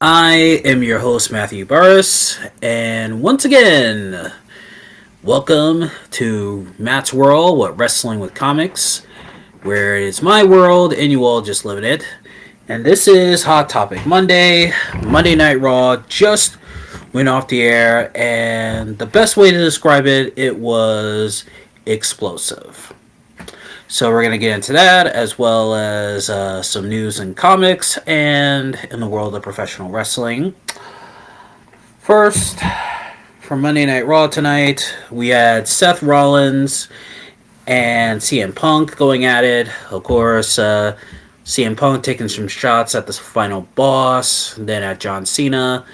I am your host, Matthew Burris, and once again, welcome to Matt's World, what Wrestling with Comics, where it's my world and you all just live in it. And this is Hot Topic Monday. Monday Night Raw just went off the air, and the best way to describe it, it was explosive. So we're going to get into that as well as some news and comics and in the world of professional wrestling. First, for Monday Night Raw tonight, we had Seth Rollins and CM Punk going at it. Of course, CM Punk taking some shots at the final boss, then at John Cena,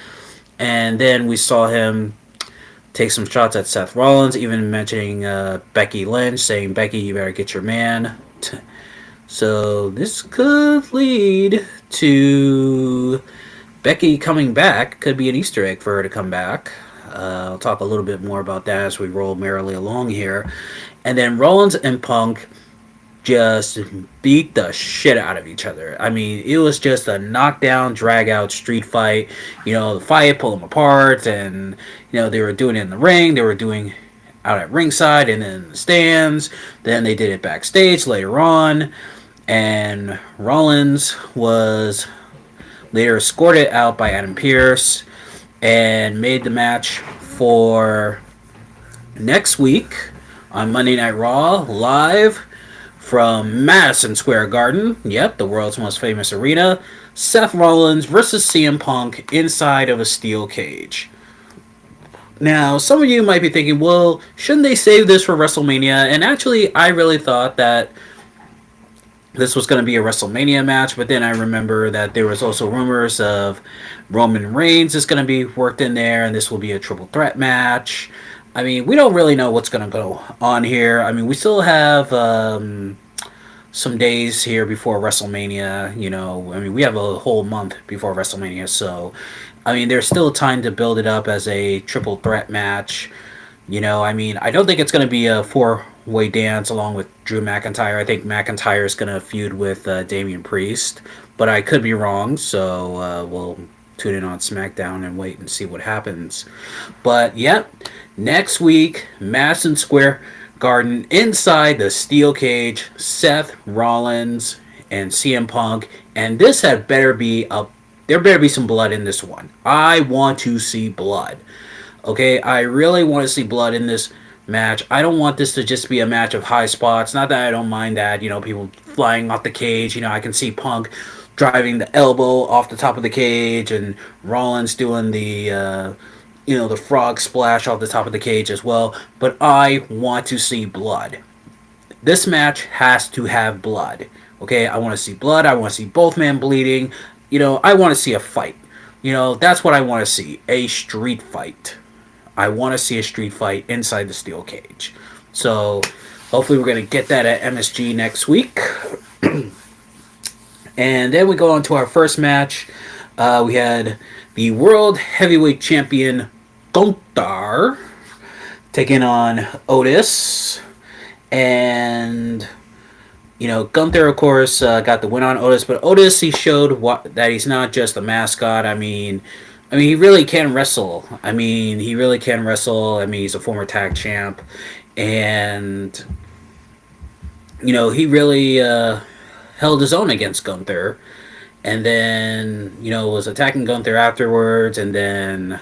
and then we saw him take some shots at Seth Rollins, even mentioning Becky Lynch, saying, Becky, you better get your man. So this could lead to Becky coming back. Could be an Easter egg for her to come back. I'll talk a little bit more about that as we roll merrily along here. And then Rollins and Punk just beat the shit out of each other. I mean, it was just a knockdown, drag out street fight. The fight pulled them apart, and they were doing it in the ring. They were doing out at ringside and then in the stands. Then they did it backstage later on, and Rollins was later escorted out by Adam Pearce and made the match for next week on Monday Night Raw live from Madison Square Garden. Yep, the world's most famous arena. Seth Rollins versus CM Punk inside of a steel cage. Now, some of you might be thinking, well, shouldn't they save this for WrestleMania? And actually, I really thought that this was going to be a WrestleMania match, but then I remember that there was also rumors of Roman Reigns is going to be worked in there, and this will be a triple threat match. I mean, we don't really know what's going to go on here. I mean, we still have some days here before WrestleMania. I mean, we have a whole month before WrestleMania, so I mean, there's still time to build it up as a triple threat match. I mean, I don't think it's going to be a four-way dance along with Drew McIntyre. I think McIntyre is going to feud with Damian Priest, but I could be wrong, so we'll tune in on SmackDown and wait and see what happens. But, yep, next week, Madison Square Garden, inside the steel cage, Seth Rollins and CM Punk, and this had better be a there better be some blood in this one. I want to see blood. Okay, I really want to see blood in this match. I don't want this to just be a match of high spots. Not that I don't mind that, people flying off the cage. I can see Punk driving the elbow off the top of the cage and Rollins doing the frog splash off the top of the cage as well. But I want to see blood. This match has to have blood. Okay, I want to see blood. I want to see both men bleeding. I want to see a fight. That's what I want to see. A street fight. I want to see a street fight inside the steel cage. So hopefully we're going to get that at MSG next week. And then we go on to our first match. We had the World Heavyweight Champion Gunther taking on Otis. And Gunther, of course, got the win on Otis, but Otis, he showed that he's not just a mascot. I mean, he really can wrestle. I mean, he's a former tag champ, and he really held his own against Gunther, and then was attacking Gunther afterwards, and then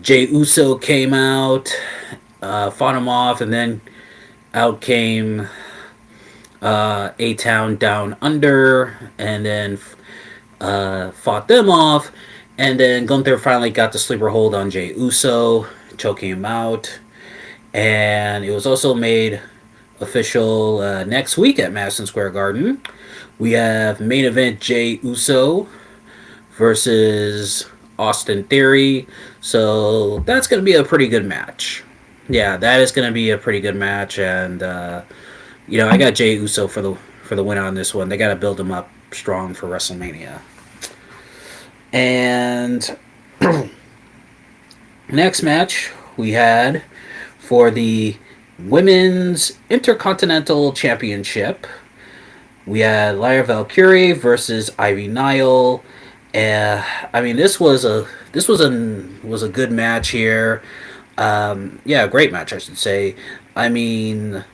Jey Uso came out, fought him off, and then out came A-Town Down Under, and then fought them off, and then Gunther finally got the sleeper hold on Jey Uso, choking him out, and it was also made official next week at Madison Square Garden. We have main event Jey Uso versus Austin Theory, so that's going to be a pretty good match. Yeah, that is going to be a pretty good match, and I got Jey Uso for the win on this one. They got to build him up strong for WrestleMania. And next match we had for the Women's Intercontinental Championship. We had Lyra Valkyrie versus Ivy Nile. I mean, this was a good match here. Yeah, a great match, I should say. I mean,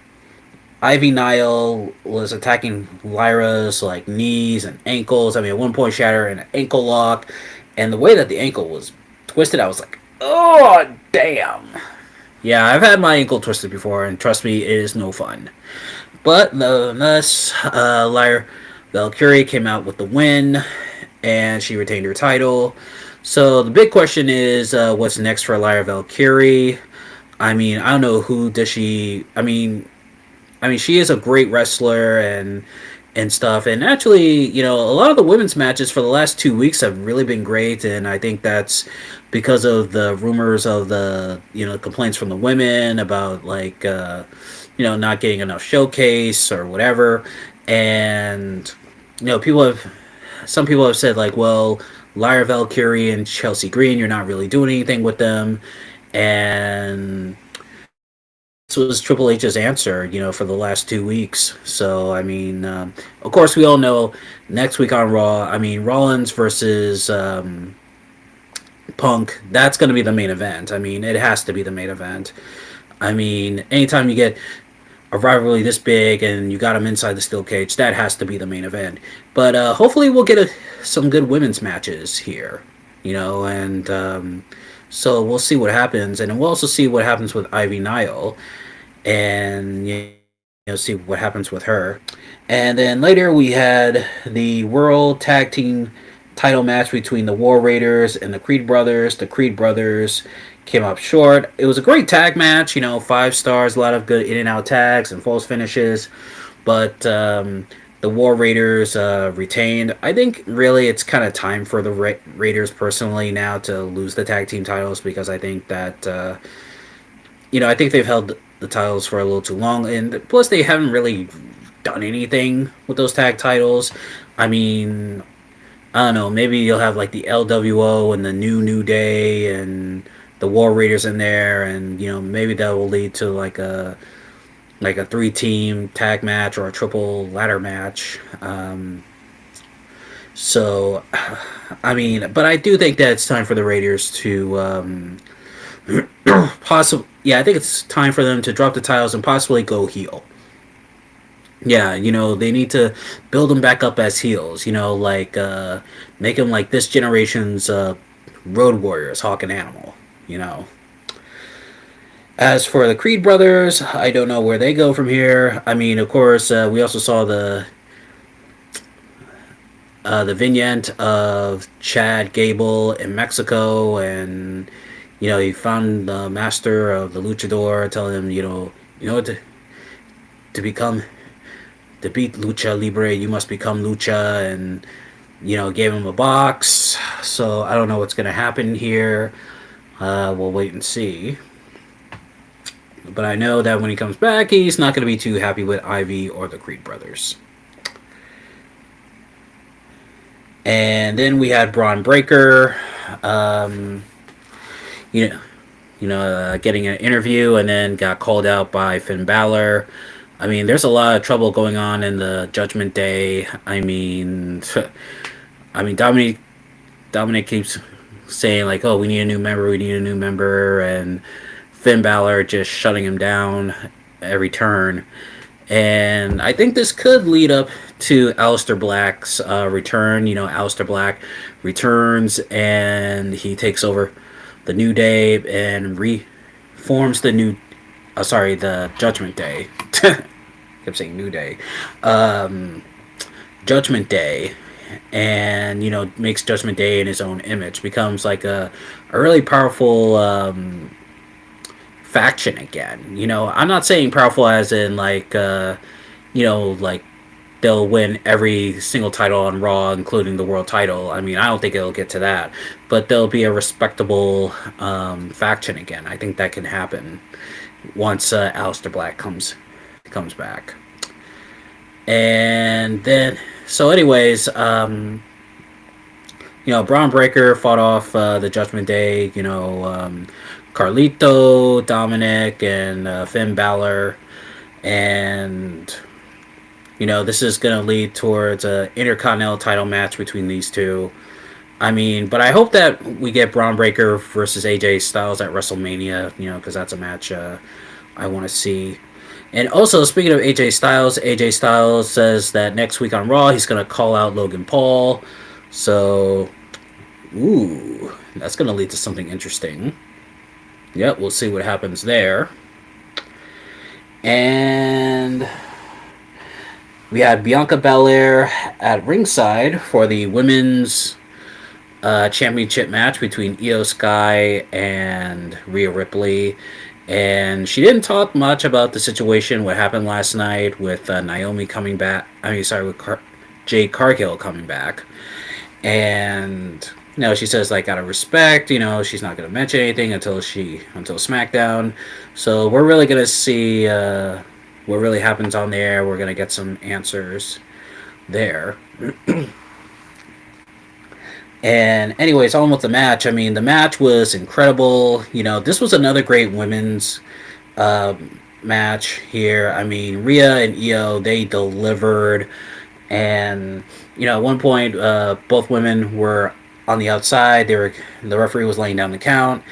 Ivy Nile was attacking Lyra's like knees and ankles. I mean, at one point she had her in an ankle lock, and the way that the ankle was twisted, I was like, oh damn. Yeah, I've had my ankle twisted before, and trust me, it is no fun. But nonetheless, Lyra Valkyrie came out with the win, and she retained her title. So the big question is, what's next for Lyra Valkyrie? I mean, I don't know who does she. I mean, she is a great wrestler and stuff. And actually, a lot of the women's matches for the last 2 weeks have really been great. And I think that's because of the rumors of the complaints from the women about like not getting enough showcase or whatever. And people have some people have said like, well, Lyra Valkyrie and Chelsea Green, you're not really doing anything with them, and this was Triple H's answer, for the last 2 weeks. So I mean, of course, we all know next week on Raw. I mean, Rollins versus Punk. That's going to be the main event. I mean, it has to be the main event. I mean, anytime you get a rivalry this big and you got them inside the steel cage, that has to be the main event. But hopefully, we'll get some good women's matches here. And so we'll see what happens, and we'll also see what happens with Ivy Nile, and see what happens with her. And then later we had the World Tag Team title match between the War Raiders and the Creed Brothers. The Creed Brothers came up short. It was a great tag match, 5 stars, a lot of good in and out tags and false finishes, but the War Raiders retained. I think really it's kind of time for the Raiders personally now to lose the tag team titles, because I think that I think they've held the titles for a little too long, and plus they haven't really done anything with those tag titles. I mean, I don't know. Maybe you'll have like the LWO and the New Day and the War Raiders in there, and maybe that will lead to like a 3-team tag match or a triple ladder match. So, I mean, but I do think that it's time for the Raiders to possibly. Yeah, I think it's time for them to drop the titles and possibly go heel. Yeah, they need to build them back up as heels. Like make them like this generation's Road Warriors, Hawk and Animal. As for the Creed brothers, I don't know where they go from here. I mean, of course, we also saw the vignette of Chad Gable in Mexico, and he found the master of the luchador, telling him, to become to beat lucha libre, you must become lucha, and gave him a box. So I don't know what's gonna happen here. We'll wait and see. But I know that when he comes back, he's not going to be too happy with Ivy or the Creed brothers. And then we had Braun Breaker, you getting an interview, and then got called out by Finn Balor. I mean, there's a lot of trouble going on in the Judgment Day. I mean, Dominic keeps saying like, "Oh, we need a new member. We need a new member," and Finn Balor just shutting him down every turn. And I think this could lead up to Aleister Black's return. Aleister Black returns and he takes over the New Day and reforms the Judgment Day. Kept saying New Day. Judgment Day. And, makes Judgment Day in his own image. Becomes like a really powerful faction again. I'm not saying powerful as in like like they'll win every single title on Raw, including the world title. I mean, I don't think it'll get to that, but they'll be a respectable faction again. I think that can happen once Aleister Black comes back. And then, so anyways, Braun Breaker fought off the Judgment Day. Carlito, Dominic, and Finn Balor, and this is going to lead towards an Intercontinental title match between these two. I mean, but I hope that we get Braun Breaker versus AJ Styles at WrestleMania, because that's a match I want to see. And also, speaking of AJ Styles says that next week on Raw, he's going to call out Logan Paul. So, ooh, that's going to lead to something interesting. Yep, we'll see what happens there. And we had Bianca Belair at ringside for the women's championship match between Io Sky and Rhea Ripley. And she didn't talk much about the situation, what happened last night with Naomi coming back. With Jade Cargill coming back. And she says like out of respect, she's not going to mention anything until SmackDown. So we're really going to see what really happens on there. We're going to get some answers there. And anyways, on with the match. I mean, the match was incredible. This was another great women's match here. I mean, Rhea and Io, they delivered. And at one point, both women were on the outside. The referee was laying down the count.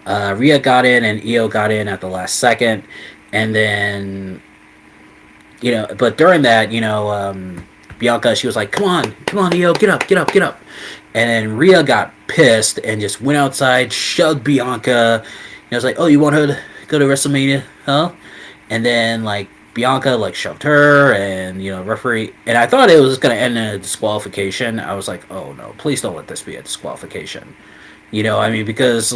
Rhea got in and Io got in at the last second. And then, but during that, Bianca, she was like, come on, Io, get up. And then Rhea got pissed and just went outside, shoved Bianca. And I was like, oh, you want her to go to WrestleMania, huh? And then, Bianca, shoved her, and, referee... And I thought it was going to end in a disqualification. I was like, oh, no, please don't let this be a disqualification. Because,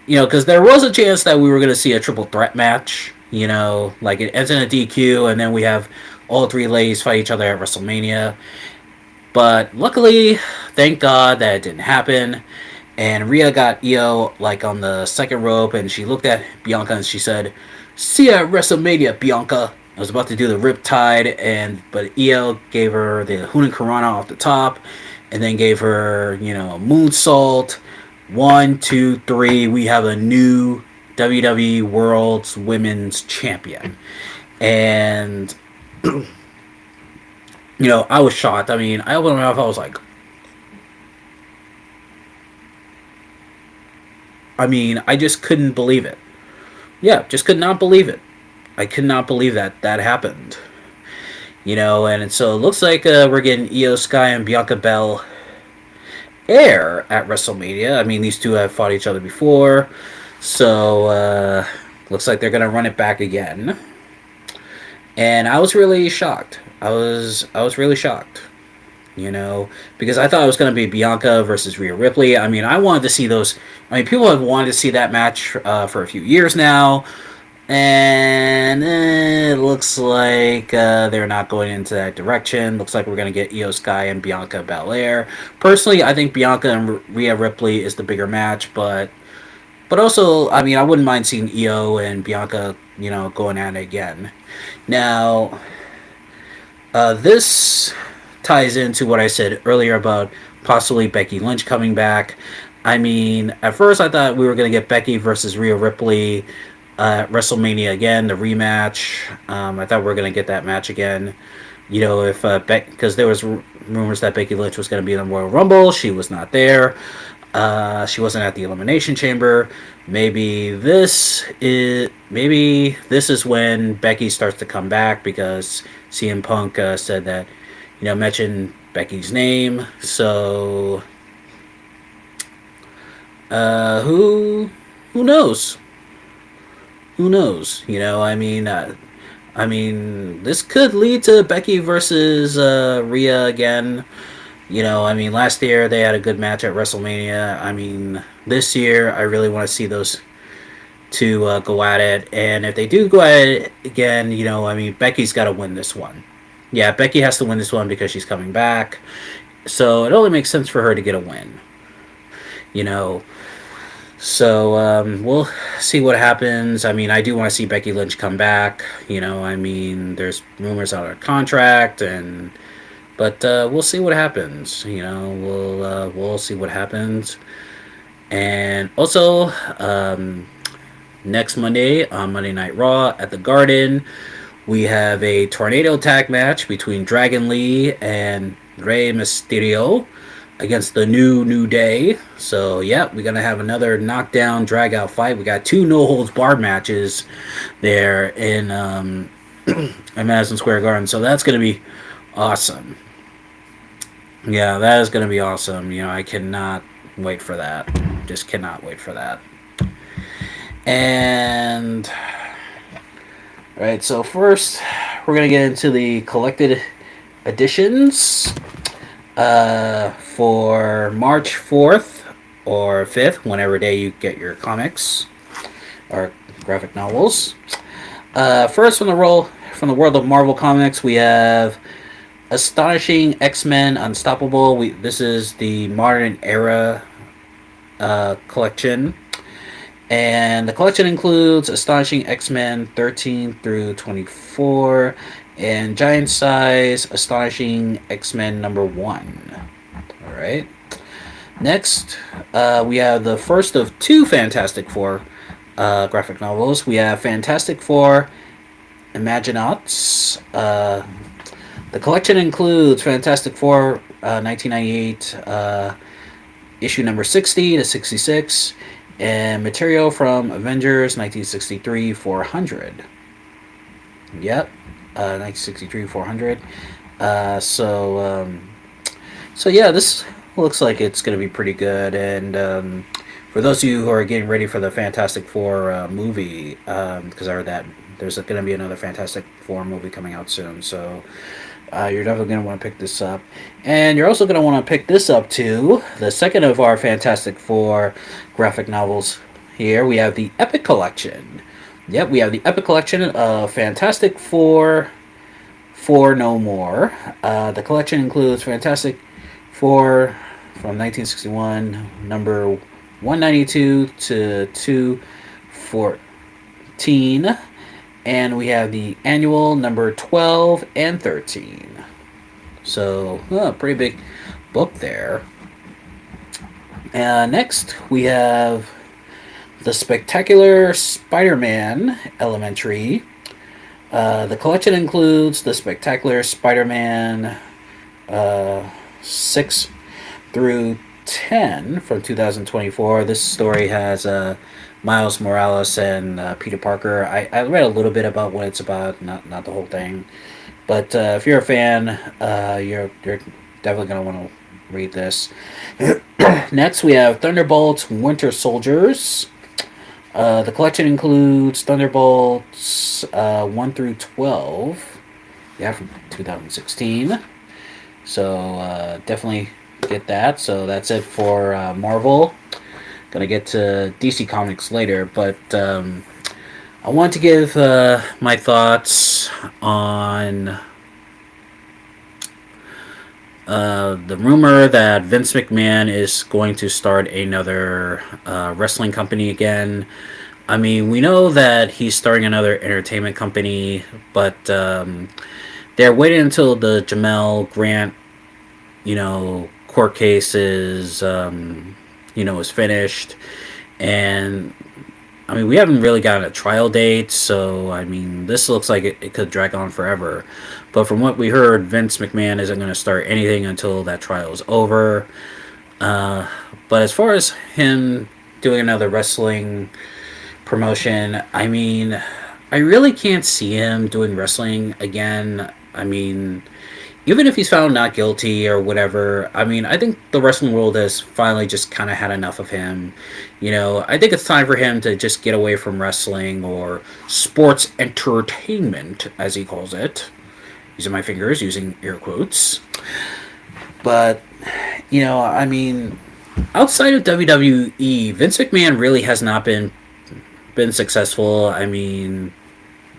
because there was a chance that we were going to see a triple threat match. It ends in a DQ, and then we have all three ladies fight each other at WrestleMania. But luckily, thank God that it didn't happen. And Rhea got Io on the second rope, and she looked at Bianca and she said, "See you at WrestleMania, Bianca." I was about to do the Riptide, but Io gave her the Hurricanrana off the top, and then gave her, moonsault. 1, 2, 3. We have a new WWE World's Women's Champion, and. I was shocked. I mean, I opened my mouth. I was like, I just couldn't believe it. Yeah, just could not believe it. I could not believe that happened. And so it looks like we're getting Io Sky and Bianca Belair at WrestleMania. I mean, these two have fought each other before. So, looks like they're going to run it back again. And I was really shocked. I was really shocked, because I thought it was going to be Bianca versus Rhea Ripley. I mean, I wanted to see those. I mean, people have wanted to see that match for a few years now, and it looks like they're not going into that direction. Looks like we're going to get Io Sky and Bianca Belair. Personally, I think Bianca and Rhea Ripley is the bigger match, but also, I mean, I wouldn't mind seeing Io and Bianca, going at it again. Now. This ties into what I said earlier about possibly Becky Lynch coming back. I mean, at first I thought we were going to get Becky versus Rhea Ripley at WrestleMania again, the rematch. I thought we were going to get that match again. If because there was rumors that Becky Lynch was going to be in the Royal Rumble. She was not there. She wasn't at the Elimination Chamber. Maybe this is when Becky starts to come back, because CM Punk said that, mention Becky's name. So, who knows? Who knows? I mean, this could lead to Becky versus Rhea again. Last year they had a good match at WrestleMania. I mean, this year I really want to see those two go at it. And if they do go at it again, Becky's got to win this one. Yeah, Becky has to win this one because she's coming back. So it only makes sense for her to get a win. So we'll see what happens. I mean, I do want to see Becky Lynch come back. There's rumors on her contract, but we'll see what happens. We'll see what happens. And also, next Monday on Monday Night Raw at the Garden, we have a tornado tag match between Dragon Lee and Rey Mysterio. against the New Day. So, yeah, we're going to have another knockdown, drag out fight. We got two no holds barred matches there in Madison Square Garden. So, that's going to be awesome. Yeah, that is going to be awesome. I cannot wait for that. Just cannot wait for that. And, all right, so first, we're going to get into the collected editions for March 4th or 5th, whenever day you get your comics or graphic novels. First, from the world of Marvel Comics, we have Astonishing X-Men Unstoppable. This is the modern era collection. And the collection includes Astonishing X-Men 13 through 24 and Giant Size Astonishing X-Men number 1. Alright. Next, we have the first of two Fantastic Four graphic novels. We have Fantastic Four Imaginauts. The collection includes Fantastic Four 1998 issue number 60 to 66 and material from Avengers 1963 400. Yep, 1963 400. So yeah, this looks like it's going to be pretty good. And for those of you who are getting ready for the Fantastic Four movie, because I heard that there's going to be another Fantastic Four movie coming out soon, so you're definitely going to want to pick this up. And you're also going to want to pick this up too. The second of our Fantastic Four graphic novels here, we have the Epic Collection. Yep, we have the Epic Collection of Fantastic Four No More. The collection includes Fantastic Four from 1961, number 192 to 214. And we have the annual number 12 and 13. So, pretty big book there. Next, we have the Spectacular Spider-Man Elementary. The collection includes the Spectacular Spider-Man 6 through 10 from 2024. This story has Miles Morales and Peter Parker. I read a little bit about what it's about, not the whole thing. But if you're a fan, you're definitely going to want to read this. Next, we have Thunderbolts Winter Soldiers. The collection includes Thunderbolts 1 through 12. Yeah, from 2016. So definitely get that. So that's it for Marvel. Gonna get to DC Comics later, but I want to give my thoughts on the rumor that Vince McMahon is going to start another wrestling company again. I mean, we know that he's starting another entertainment company, but they're waiting until the Jamel Grant, court case is finished. And, I mean, we haven't really gotten a trial date, so, I mean, this looks like it could drag on forever. But from what we heard, Vince McMahon isn't going to start anything until that trial is over. But as far as him doing another wrestling promotion, I mean, I really can't see him doing wrestling again. I mean, even if he's found not guilty or whatever, I mean, I think the wrestling world has finally just kind of had enough of him. I think it's time for him to just get away from wrestling or sports entertainment, as he calls it. Using my fingers, using air quotes. But, I mean, outside of WWE, Vince McMahon really has not been successful. I mean,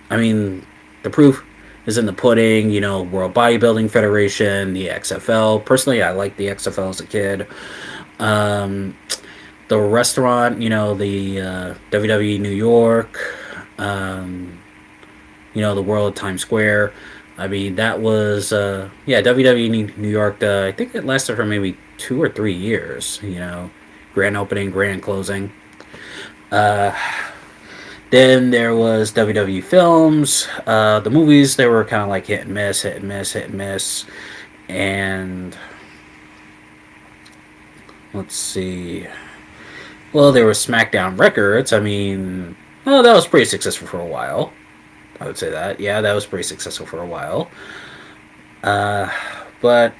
the proof is in the pudding. World Bodybuilding Federation, the XFL. Personally, I liked the XFL as a kid. The restaurant, the WWE New York, the World Times Square. I mean, that was, WWE New York. I think it lasted for maybe 2 or 3 years. Grand opening, grand closing. Then there was WWE Films. The movies, they were kind of like hit and miss. And let's see. Well, there was SmackDown Records. I mean, well, that was pretty successful for a while. I would say that. Yeah, that was pretty successful for a while. Uh, but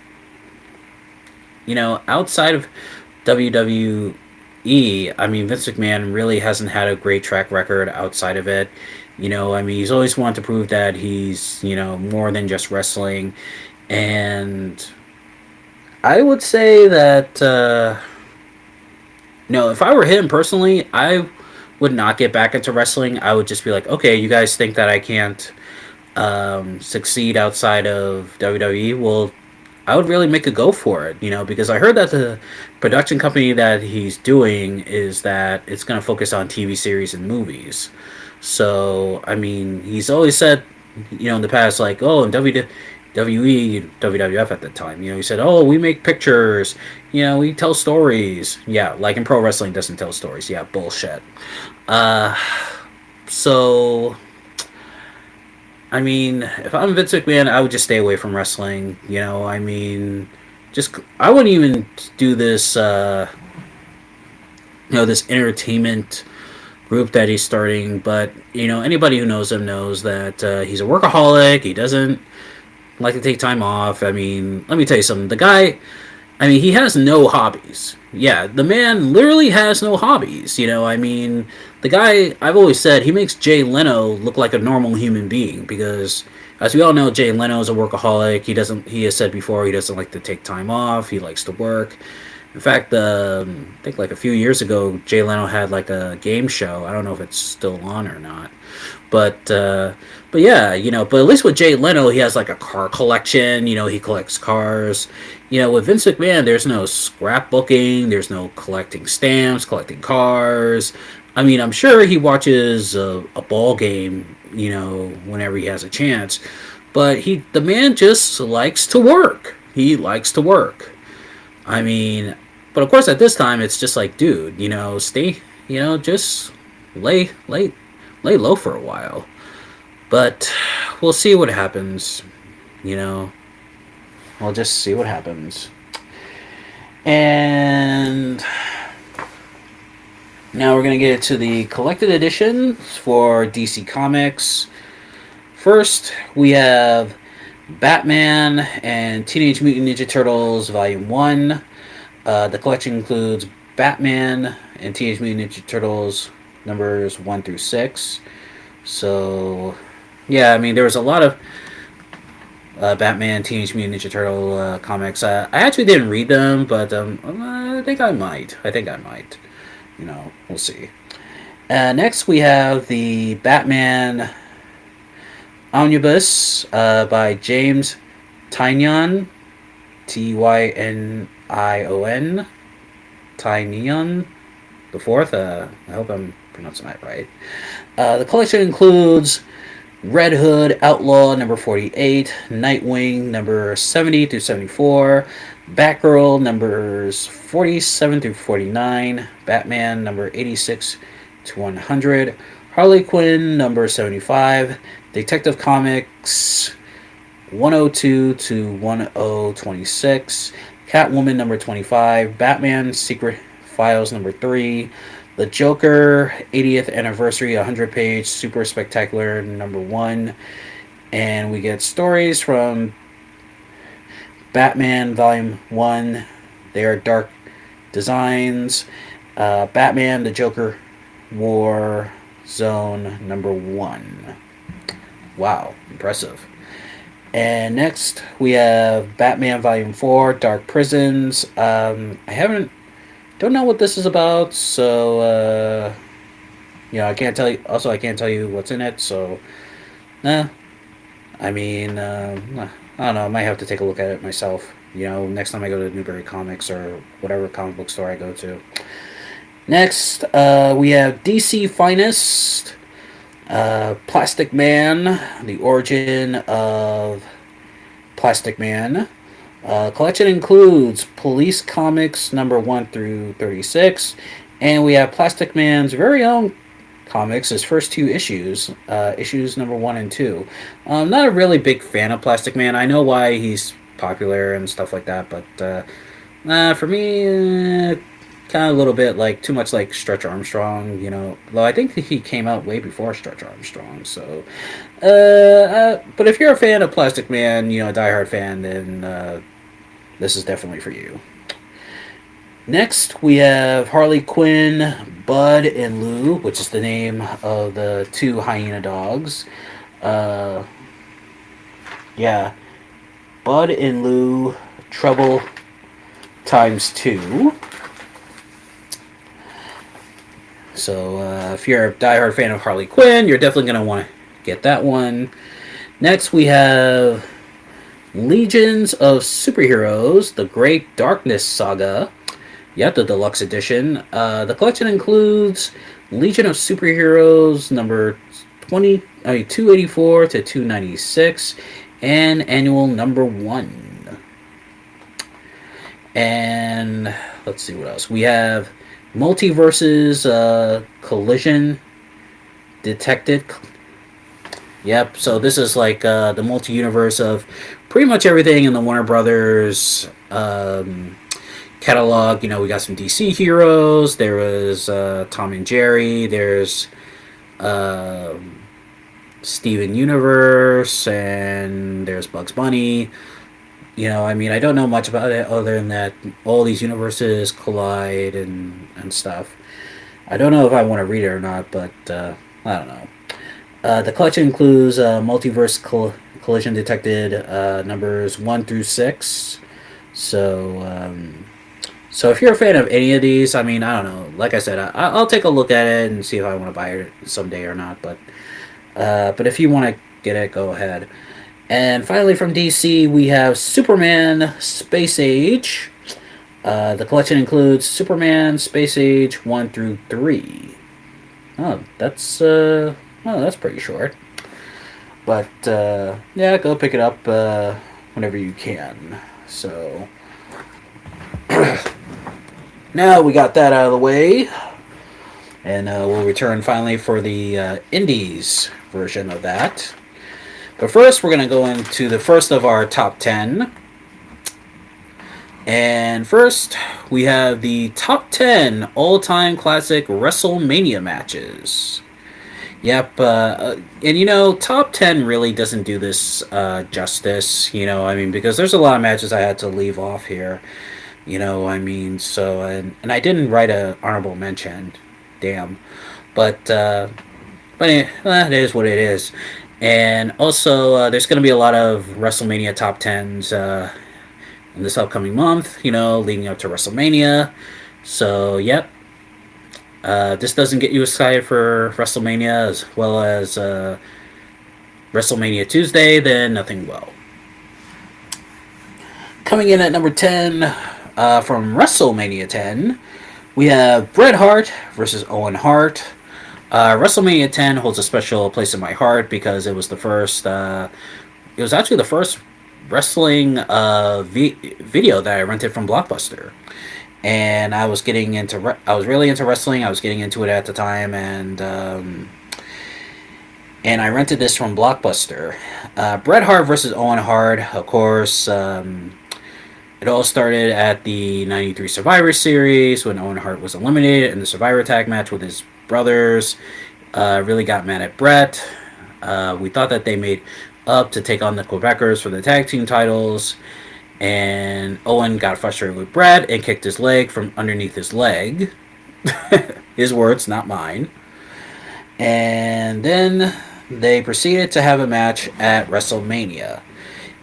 outside of WWE, I mean, Vince McMahon really hasn't had a great track record outside of it. I mean, he's always wanted to prove that he's more than just wrestling, and I would say that if I were him personally, I would not get back into wrestling. I would just be like, okay, you guys think that I can't succeed outside of WWE? Well, I would really make a go for it, because I heard that the production company that he's doing is that it's going to focus on TV series and movies. So, I mean, he's always said, in the past, like, oh, in WWE, WWF at the time, he said, oh, we make pictures, we tell stories. Yeah, like in pro wrestling doesn't tell stories. Yeah, bullshit. Uh, so I mean, if I'm Vince McMahon, I would just stay away from wrestling. I mean, I wouldn't even do this. This entertainment group that he's starting. But anybody who knows him knows that he's a workaholic. He doesn't like to take time off. I mean, let me tell you something. The guy, I mean, he has no hobbies. Yeah, the man literally has no hobbies. I mean, the guy, I've always said, he makes Jay Leno look like a normal human being because, as we all know, Jay Leno is a workaholic. He has said before, he doesn't like to take time off. He likes to work. In fact, I think like a few years ago, Jay Leno had like a game show. I don't know if it's still on or not, but yeah, but at least with Jay Leno, he has like a car collection. He collects cars. With Vince McMahon, there's no scrapbooking. There's no collecting stamps, collecting cars. I mean, I'm sure he watches a ball game. Whenever he has a chance, but the man just likes to work. He likes to work. I mean, but of course at this time it's just like, dude, stay, just lay low for a while. But we'll see what happens. You know, we'll just see what happens. And now we're gonna get to the collected editions for DC Comics. First, we have Batman and Teenage Mutant Ninja Turtles Volume 1. The collection includes Batman and Teenage Mutant Ninja Turtles numbers 1 through 6. So, yeah, I mean, there was a lot of Batman, Teenage Mutant Ninja Turtle comics. I actually didn't read them, but I think I might. We'll see. Next, we have the Batman Omnibus by James Tynion, Tynion, Tynion the fourth. I hope I'm pronouncing that right. The collection includes Red Hood Outlaw number 48, Nightwing number 70 through 74, Batgirl numbers 47 through 49, Batman number 86 to 100, Harley Quinn number 75, Detective Comics 102 to 1026, Catwoman number 25, Batman Secret Files number 3, The Joker 80th Anniversary 100-page Super Spectacular number 1, and we get stories from Batman Volume 1. They are dark designs. Batman the Joker War Zone number 1. Wow, impressive. And next we have Batman Volume 4 Dark Prisons. Don't know what this is about, so I can't tell you. Also, I can't tell you what's in it. So, I mean, I don't know. I might have to take a look at it myself. Next time I go to Newbury Comics or whatever comic book store I go to. Next, we have DC Finest, Plastic Man, the origin of Plastic Man. Collection includes Police Comics number 1 through 36, and we have Plastic Man's very own comics, his first 2 issues, issues number 1 and 2. I'm not a really big fan of Plastic Man. I know why he's popular and stuff like that, but For me, kind of a little bit like too much like Stretch Armstrong, you know. Though I think he came out way before Stretch Armstrong. So, but if you're a fan of Plastic Man, you know, a diehard fan, then this is definitely for you. Next, we have Harley Quinn, Bud, and Lou, which is the name of the two hyena dogs. Uh, yeah, Bud and Lou, Trouble times two. So if you're a diehard fan of Harley Quinn, you're definitely going to want to get that one. Next, we have Legions of Superheroes, The Great Darkness Saga. Yep, the deluxe edition. The collection includes Legion of Superheroes number 284 to 296 and annual number 1. And let's see what else. We have Multiverses Collision Detected. Yep, so this is like the multi-universe of pretty much everything in the Warner Brothers catalog. You know, we got some DC heroes. There was Tom and Jerry. There's Steven Universe, and there's Bugs Bunny. You know, I mean, I don't know much about it other than that all these universes collide and stuff. I don't know if I want to read it or not, but I don't know. The collection includes Collision Detected numbers 1 through 6. So if you're a fan of any of these, I mean, I don't know. Like I said, I'll take a look at it and see if I want to buy it someday or not. But if you want to get it, go ahead. And finally, from DC, we have Superman Space Age. The collection includes Superman Space Age 1 through 3. That's pretty short. But yeah, go pick it up whenever you can. So now we got that out of the way, and we'll return finally for the indies version of that. But first, we're going to go into the first of our top 10. And first, we have the top 10 all-time classic WrestleMania matches. Yep, and you know, top 10 really doesn't do this justice, you know, I mean, because there's a lot of matches I had to leave off here, you know, I mean, so, and I didn't write a honorable mention, damn, but it is what it is. And also, there's going to be a lot of WrestleMania top 10s in this upcoming month, you know, leading up to WrestleMania. So, yep. This doesn't get you excited for WrestleMania as well as WrestleMania Tuesday, then nothing will. Coming in at number 10 from WrestleMania 10, we have Bret Hart versus Owen Hart. WrestleMania 10 holds a special place in my heart because it was the first. It was actually the first wrestling video that I rented from Blockbuster, and I was getting into. I was really into wrestling. I was getting into it at the time, and I rented this from Blockbuster. Bret Hart versus Owen Hart, of course. It all started at the '93 Survivor Series when Owen Hart was eliminated in the Survivor Tag match with his brothers. Really got mad at Bret. We thought that they made up to take on the Quebecers for the tag team titles, and Owen got frustrated with Bret and kicked his leg from underneath his leg. His words, not mine. And then they proceeded to have a match at WrestleMania.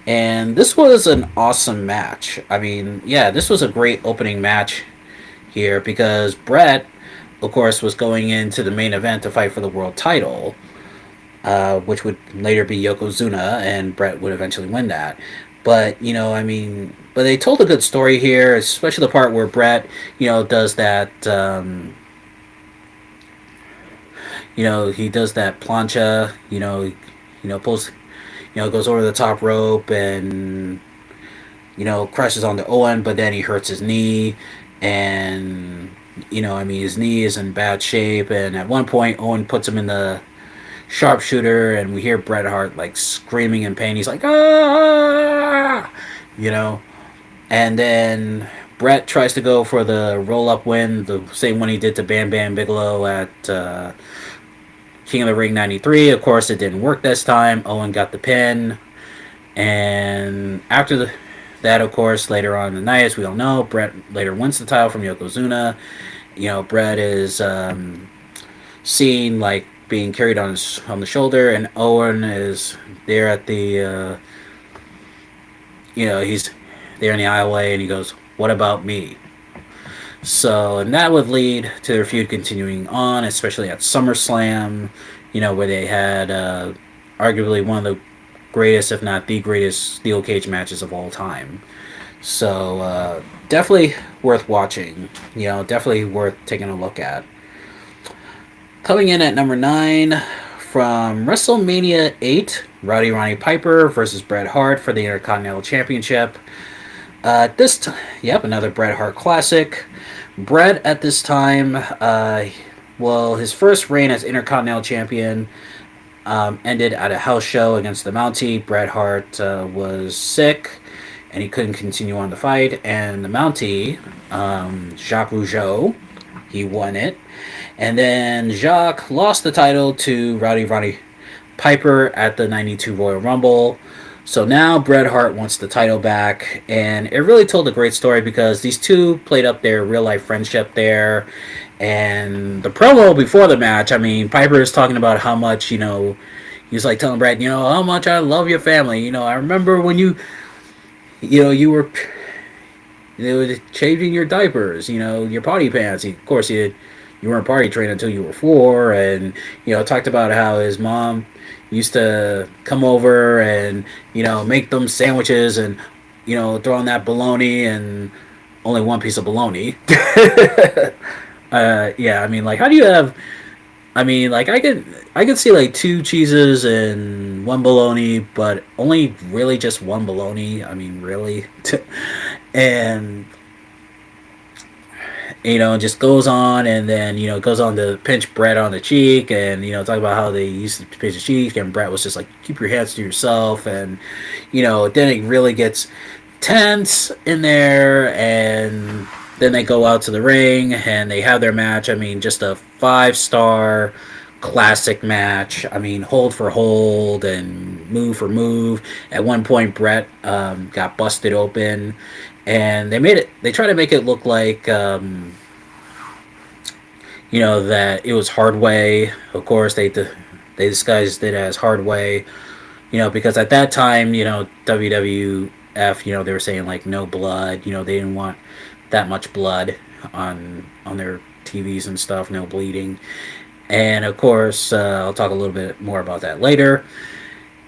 And this was an awesome match. I mean, yeah, this was a great opening match here because Bret, of course, was going into the main event to fight for the world title, which would later be Yokozuna, and Bret would eventually win that. But, you know, I mean, but they told a good story here, especially the part where Bret, you know, does that, he does that plancha, pulls, goes over the top rope and, crashes onto Owen, but then he hurts his knee, and, his knee is in bad shape, and at one point, Owen puts him in the sharpshooter, and we hear Bret Hart, like, screaming in pain. He's like, ah! And then Brett tries to go for the roll up win, the same one he did to Bam Bam Bigelow at King of the Ring 93. Of course, it didn't work this time. Owen got the pin. And after that, of course, later on in the night, as we all know, Brett later wins the title from Yokozuna. Brett is seen like being carried on the shoulder, and Owen is there at the he's there in the aisleway, and he goes, "What about me?" So, and that would lead to their feud continuing on, especially at SummerSlam, where they had arguably one of the greatest, if not the greatest, steel cage matches of all time. So, definitely worth watching. Definitely worth taking a look at. Coming in at number 9 from WrestleMania 8, Rowdy Roddy Piper versus Bret Hart for the Intercontinental Championship. Another Bret Hart classic. Bret at this time, his first reign as Intercontinental Champion ended at a house show against the Mountie. Bret Hart was sick, and he couldn't continue on the fight. And the Mountie, Jacques Rougeau, he won it. And then Jacques lost the title to Rowdy Roddy Piper at the 92 Royal Rumble. So now Bret Hart wants the title back, and it really told a great story because these two played up their real-life friendship there. And the promo before the match, Piper is talking about how much, he was like telling Bret, how much I love your family. I remember when you were changing your diapers, your potty pants. Of course, you weren't potty trained until you were 4, and, talked about how his mom used to come over and, make them sandwiches and, throw in that bologna and only one piece of bologna. How do you have, I could see like 2 cheeses and 1 bologna, but only really just 1 bologna. Really. And, just goes on, and then, goes on to pinch Bret on the cheek, and, talk about how they used to pinch the cheek, and Bret was just like, keep your hands to yourself, and, then it really gets tense in there, and then they go out to the ring, and they have their match. Just a 5-star classic match. Hold for hold, and move for move. At one point, Bret got busted open, and they try to make it look like that it was Hardway. Of course, they disguised it as Hardway, because at that time, WWF, they were saying like no blood. They didn't want that much blood on their TVs and stuff, no bleeding. And of course, I'll talk a little bit more about that later.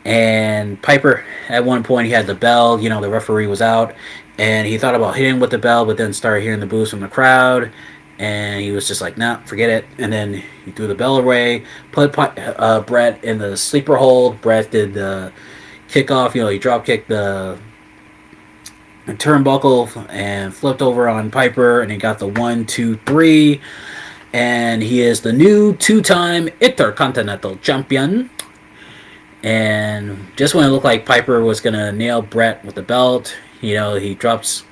And Piper, at one point, he had the bell. The referee was out, and he thought about hitting with the bell, but then started hearing the boos from the crowd, and he was just like, nah, forget it. And then he threw the bell away, put Bret in the sleeper hold. Bret did the kickoff. He drop kicked the turnbuckle and flipped over on Piper, and he got the 1, 2, 3. And he is the new 2-time Intercontinental Champion. And just when it looked like Piper was going to nail Bret with the belt, he drops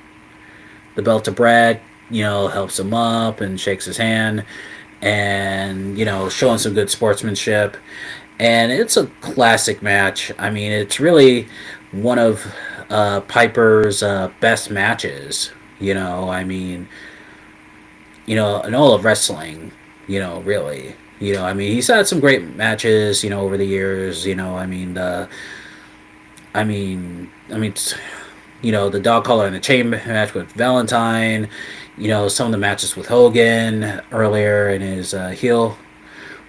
the belt to Bret, helps him up and shakes his hand, and, showing some good sportsmanship. And it's a classic match. It's really one of Piper's best matches, in all of wrestling, really. He's had some great matches, over the years. The dog collar and the chain match with Valentine. Some of the matches with Hogan earlier in his heel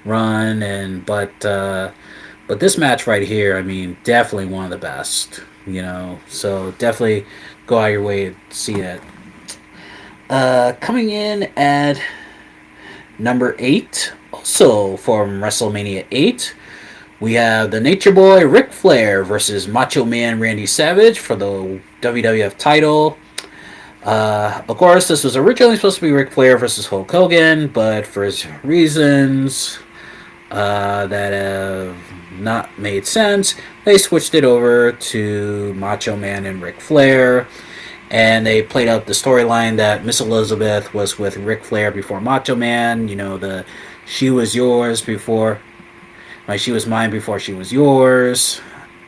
run, but this match right here, definitely one of the best. So definitely go out of your way to see it. Coming in at number 8. Also from WrestleMania 8, we have the Nature Boy Ric Flair versus Macho Man Randy Savage for the WWF title. Of course, this was originally supposed to be Ric Flair versus Hulk Hogan, but for reasons that have not made sense, they switched it over to Macho Man and Ric Flair. And they played up the storyline that Miss Elizabeth was with Ric Flair before Macho Man. You know, the she was yours before, like she was mine before she was yours,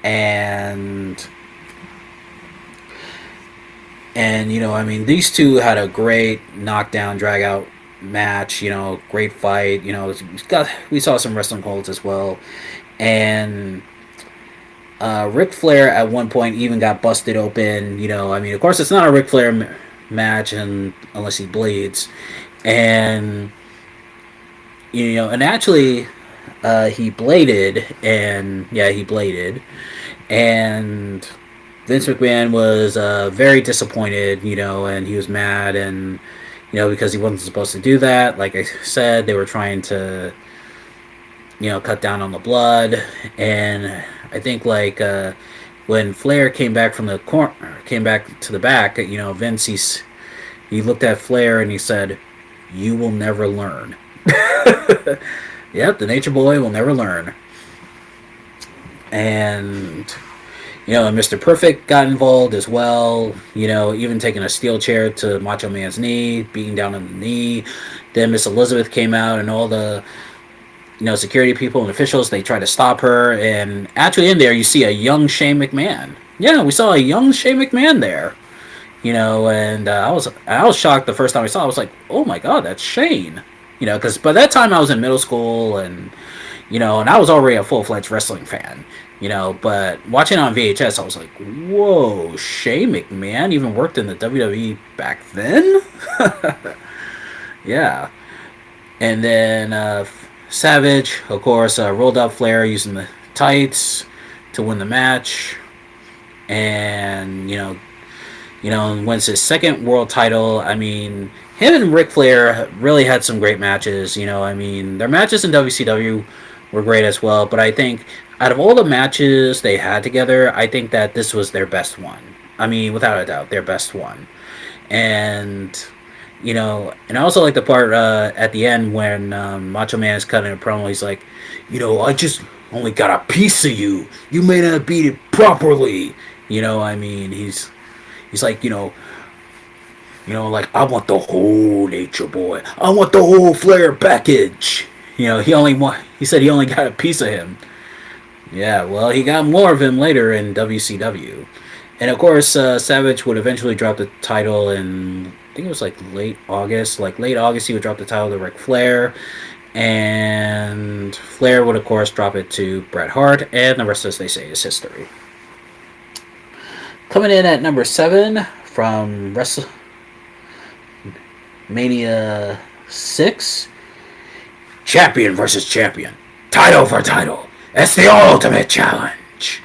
and you know, I mean, these two had a great knockdown, drag out match. You know, great fight. You know, we saw some wrestling holds as well, and Ric Flair at one point even got busted open. You know, I mean, of course, it's not a Ric Flair match, and unless he bleeds, and you know, and actually, he bladed, and yeah, he bladed, and Vince McMahon was very disappointed. You know, and he was mad, and you know, because he wasn't supposed to do that. Like I said, they were trying to, you know, cut down on the blood, and I think like when Flair came back from the corner, came back to the back, you know, Vince he looked at Flair and he said, "You will never learn." Yep, the Nature Boy will never learn. And you know, and Mr. Perfect got involved as well. You know, even taking a steel chair to Macho Man's knee, beating down on the knee. Then Miss Elizabeth came out, and all the, you know, security people and officials, they tried to stop her. And actually, in there, you see a young Shane McMahon. Yeah, we saw a young Shane McMahon there. You know, and I was shocked the first time I saw it. I was like, oh my god, that's Shane. You know, because by that time I was in middle school, and you know, and I was already a full fledged wrestling fan. You know, but watching it on VHS, I was like, whoa, Shane McMahon even worked in the WWE back then? Yeah. And then Savage, of course, rolled up Flair using the tights to win the match. And, you know, wins his second world title. I mean, him and Ric Flair really had some great matches. You know, I mean, their matches in WCW were great as well. But I think out of all the matches they had together, I think that this was their best one. I mean, without a doubt, their best one. And you know, and I also like the part at the end when Macho Man is cutting a promo. He's like, you know, I just only got a piece of you. You may not beat it properly. You know, I mean, he's like, like I want the whole Nature Boy. I want the whole Flair package. You know, he said he only got a piece of him. Yeah, well, he got more of him later in WCW. And of course, Savage would eventually drop the title in, I think it was like late August. Like late August, he would drop the title to Ric Flair. And Flair would, of course, drop it to Bret Hart. And the rest, as they say, is history. Coming in at number 7 from WrestleMania 6. Champion versus champion. Title for title. It's the ultimate challenge.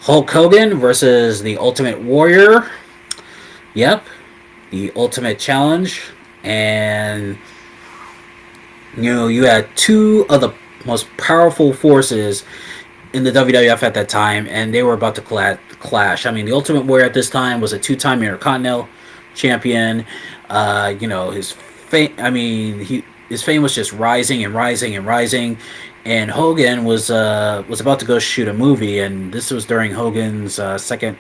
Hulk Hogan versus the Ultimate Warrior. Yep, the Ultimate Challenge. And, you know, you had two of the most powerful forces in the WWF at that time, and they were about to clash. I mean, the Ultimate Warrior at this time was a 2-time Intercontinental champion. You know, his fame. I mean, his fame was just rising and rising and rising. And Hogan was about to go shoot a movie, and this was during Hogan's second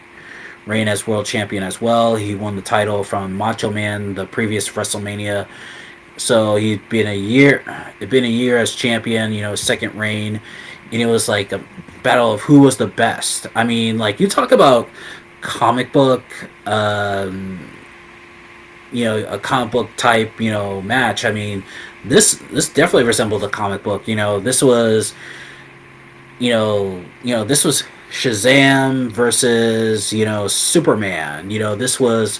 reign as world champion as well. He won the title from Macho Man the previous WrestleMania, so it'd been a year as champion. You know, second reign, and it was like a battle of who was the best. I mean, like you talk about comic book, you know, a comic book type, you know, match. I mean, this definitely resembled a comic book. You know, this was, this was Shazam versus, you know, Superman. You know, this was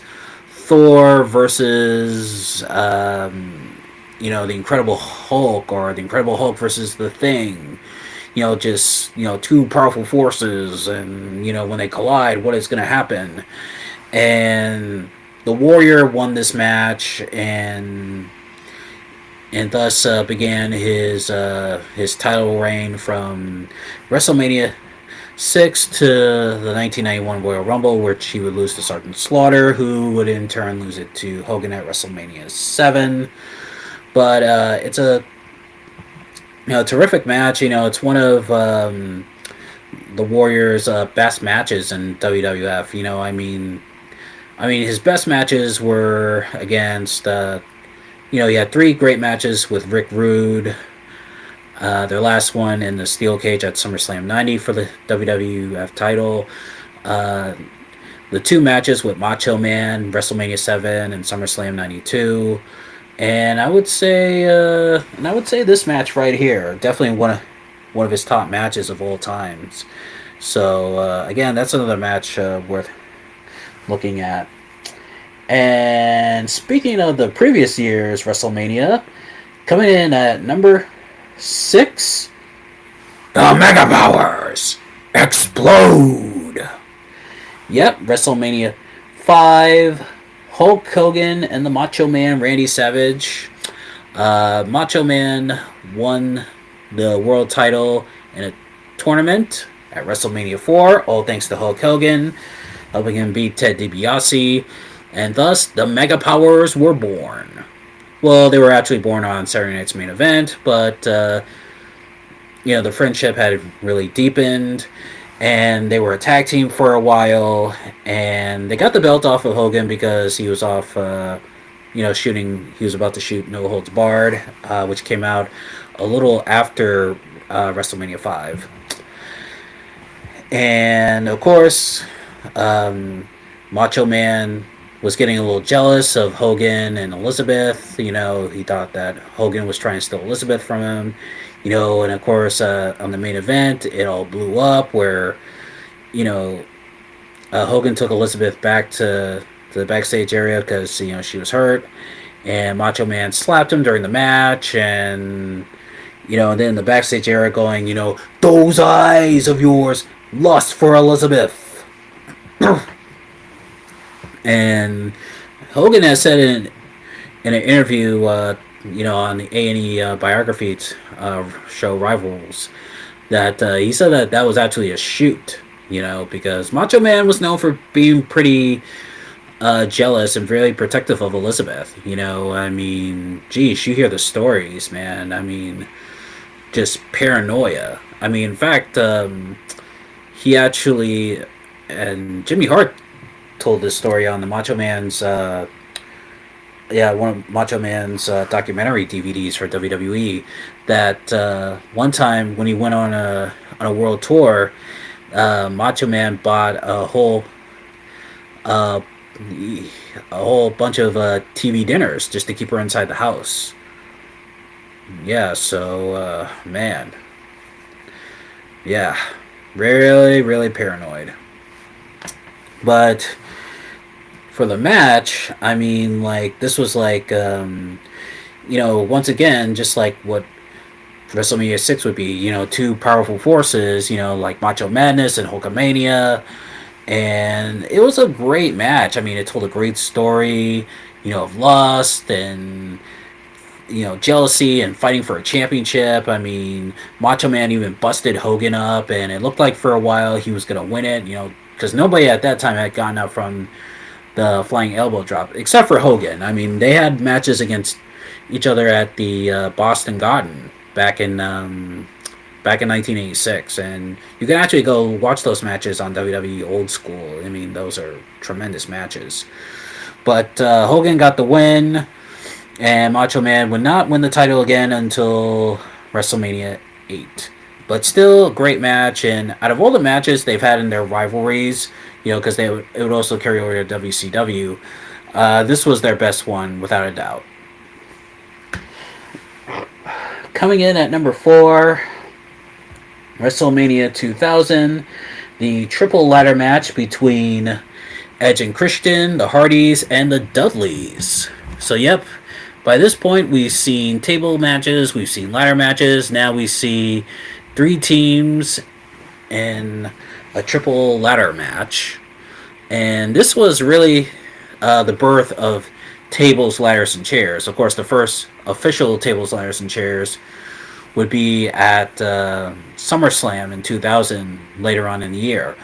Thor versus, you know, the Incredible Hulk, or the Incredible Hulk versus the Thing. You know, just, you know, two powerful forces, and, you know, when they collide, what is going to happen? And the Warrior won this match, and thus began his title reign from WrestleMania 6 to the 1991 Royal Rumble, which he would lose to Sergeant Slaughter, who would in turn lose it to Hogan at WrestleMania 7. But it's a terrific match. You know, it's one of the Warriors' best matches in WWF. You know, I mean, I mean, his best matches were against, he had three great matches with Rick Rude. Their last one in the steel cage at SummerSlam 90 for the WWF title. Uh, the two matches with Macho Man, WrestleMania 7 and SummerSlam 92. And I would say this match right here, definitely one of his top matches of all times. So again, that's another match worth looking at. And speaking of the previous year's WrestleMania, coming in at number 6, the Mega Powers explode. Yep, WrestleMania 5, Hulk Hogan and the Macho Man Randy Savage. Macho Man won the world title in a tournament at WrestleMania 4, all thanks to Hulk Hogan, helping him beat Ted DiBiase, and thus the Mega Powers were born. Well, they were actually born on Saturday Night's Main Event, but the friendship had really deepened, and they were a tag team for a while, and they got the belt off of Hogan because he was off, shooting. He was about to shoot No Holds Barred, which came out a little after WrestleMania 5. And of course, Macho Man was getting a little jealous of Hogan and Elizabeth. He thought that Hogan was trying to steal Elizabeth from him. And of course, on the main event, it all blew up where, Hogan took Elizabeth back to the backstage area because, she was hurt. And Macho Man slapped him during the match. And, and then the backstage area going, those eyes of yours lust for Elizabeth. And Hogan has said in an interview, on the A&E biography show Rivals, that he said that was actually a shoot, because Macho Man was known for being pretty jealous and very protective of Elizabeth. I mean, geez, you hear the stories, man. I mean, just paranoia. I mean, in fact, he actually, and Jimmy Hart told this story on the Macho Man's one of Macho Man's documentary DVDs for WWE, that one time when he went on a world tour, Macho Man bought a whole bunch of TV dinners just to keep her inside the house. Yeah, so man, yeah, really, really paranoid. But for the match, I mean, like, this was like, once again, just like what WrestleMania 6 would be, two powerful forces, like Macho Madness and Hulkamania. And it was a great match. I mean, it told a great story, of lust and, jealousy and fighting for a championship. I mean, Macho Man even busted Hogan up, and it looked like for a while he was going to win it, because nobody at that time had gotten up from the flying elbow drop, except for Hogan. I mean, they had matches against each other at the Boston Garden back in 1986, and you can actually go watch those matches on WWE Old School. I mean, those are tremendous matches. But Hogan got the win, and Macho Man would not win the title again until WrestleMania 8. But still, a great match, and out of all the matches they've had in their rivalries, because it would also carry over to WCW, this was their best one, without a doubt. Coming in at number 4, WrestleMania 2000, the triple ladder match between Edge and Christian, the Hardys, and the Dudleys. So, yep, by this point we've seen table matches, we've seen ladder matches, now we see 3 teams in a triple ladder match. And this was really the birth of tables, ladders, and chairs. Of course, the first official tables, ladders, and chairs would be at SummerSlam in 2000, later on in the year.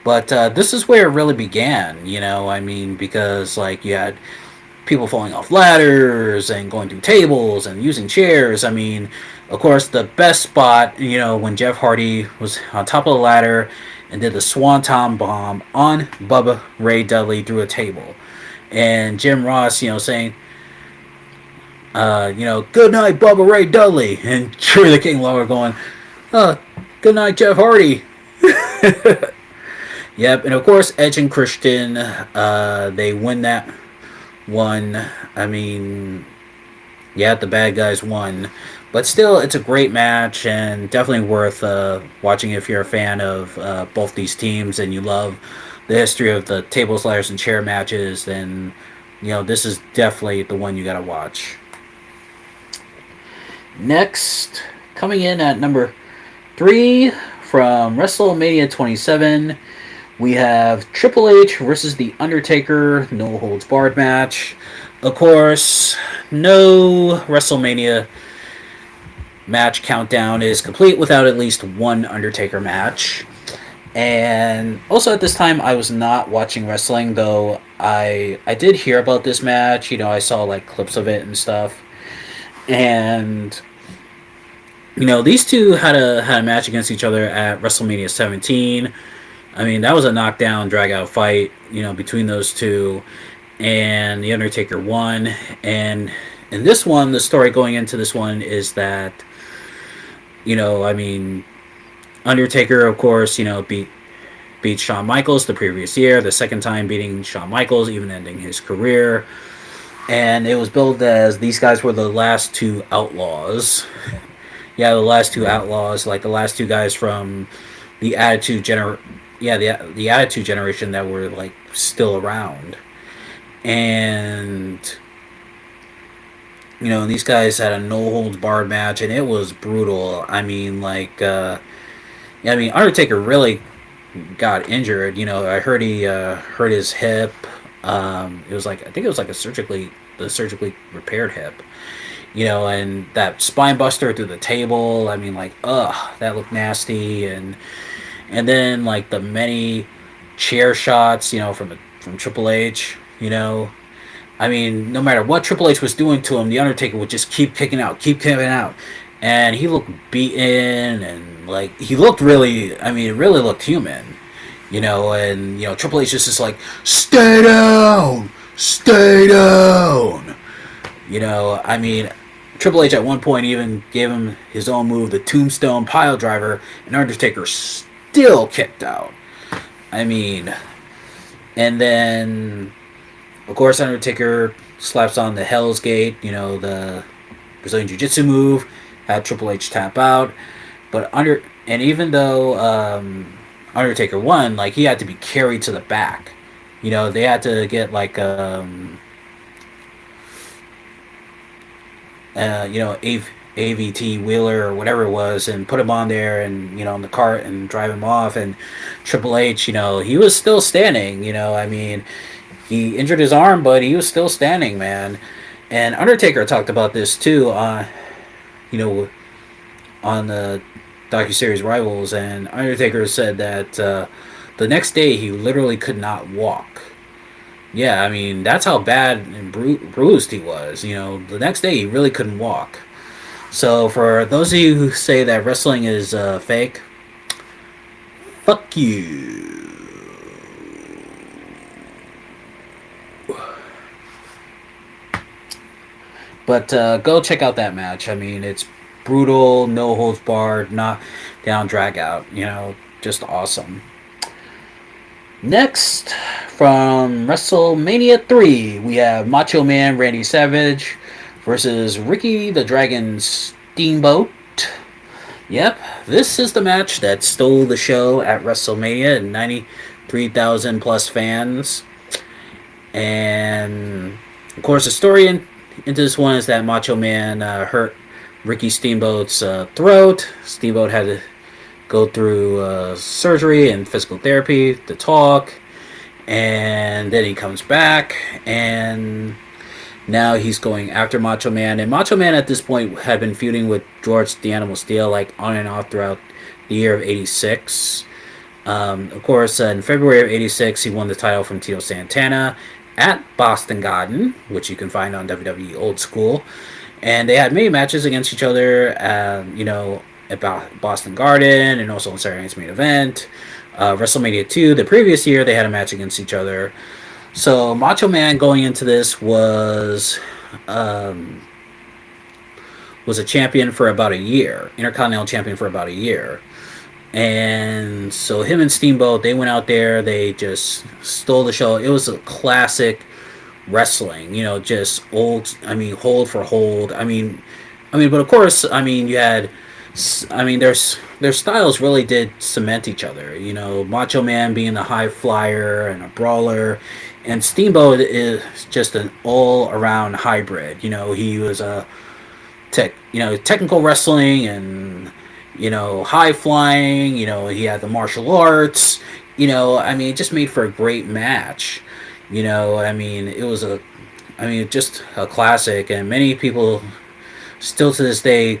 But this is where it really began, I mean, because, like, you had people falling off ladders and going through tables and using chairs. I mean, of course, the best spot, when Jeff Hardy was on top of the ladder and did the Swanton Bomb on Bubba Ray Dudley through a table. and Jim Ross, saying, good night, Bubba Ray Dudley, and Jerry the King Lawler going, good night, Jeff Hardy. Yep, and of course, Edge and Christian, they win that one. I mean, yeah, the bad guys won. But still, it's a great match and definitely worth watching if you're a fan of both these teams and you love the history of the tables, ladders, and chair matches. Then, this is definitely the one you got to watch. Next, coming in at number 3 from WrestleMania 27, we have Triple H versus The Undertaker, no holds barred match. Of course, no WrestleMania match countdown is complete without at least one Undertaker match. And also at this time, I was not watching wrestling, though I did hear about this match. I saw like clips of it and stuff. And these two had a match against each other at WrestleMania 17. I mean, that was a knockdown, drag out fight, between those two, and The Undertaker won. And in this one, the story going into this one is that, Undertaker, of course, beat Shawn Michaels the previous year, the second time beating Shawn Michaels, even ending his career. And it was billed as these guys were the last two outlaws. Yeah, the last two outlaws, like the last two guys from the Attitude the Attitude Generation that were like still around. And these guys had a no holds barred match, and it was brutal. I mean, Undertaker really got injured. I heard he hurt his hip. It was like, I think it was like the surgically repaired hip. And that spine buster through the table. I mean, that looked nasty. And then like the many chair shots, from Triple H. I mean, no matter what Triple H was doing to him, The Undertaker would just keep kicking out. And he looked beaten, and he looked really, it really looked human. And Triple H just like, stay down! Triple H at one point even gave him his own move, the Tombstone Pile Driver, and Undertaker still kicked out. And then, of course, Undertaker slaps on the Hell's Gate, the Brazilian Jiu-Jitsu move, had Triple H tap out. And even though Undertaker won, he had to be carried to the back. They had to get AVT Wheeler or whatever it was, and put him on there and on the cart and drive him off. And Triple H, he was still standing. He injured his arm, but he was still standing, man. And Undertaker talked about this too, on the docuseries Rivals, and Undertaker said that the next day he literally could not walk. Yeah, that's how bad and bruised he was. The next day he really couldn't walk. So for those of you who say that wrestling is fake, fuck you. But go check out that match. It's brutal, no holds barred, not down, drag out. Just awesome. Next, from WrestleMania 3, we have Macho Man Randy Savage versus Ricky the Dragon Steamboat. Yep, this is the match that stole the show at WrestleMania, and 93,000 plus fans. And of course, the story into this one is that Macho Man hurt Ricky Steamboat's throat. Steamboat had to go through surgery and physical therapy to talk, and then he comes back, and now he's going after Macho Man. And Macho Man at this point had been feuding with George the Animal Steele on and off throughout the year of 86. Of course, in February of 86, he won the title from Tito Santana at Boston Garden, which you can find on WWE Old School. And they had many matches against each other, at Boston Garden, and also on Saturday Night's Main Event. WrestleMania 2, the previous year, they had a match against each other. So Macho Man going into this um, was a champion for about a year, Intercontinental champion for about a year. And so him and Steamboat, they went out there, they just stole the show. It was a classic wrestling, just old. I mean, hold for hold. But of course, you had. Their styles really did cement each other. Macho Man being the high flyer and a brawler, and Steamboat is just an all around hybrid. He was a technical wrestling and high flying. He had the martial arts. It just made for a great match. It was just a classic, and many people still to this day,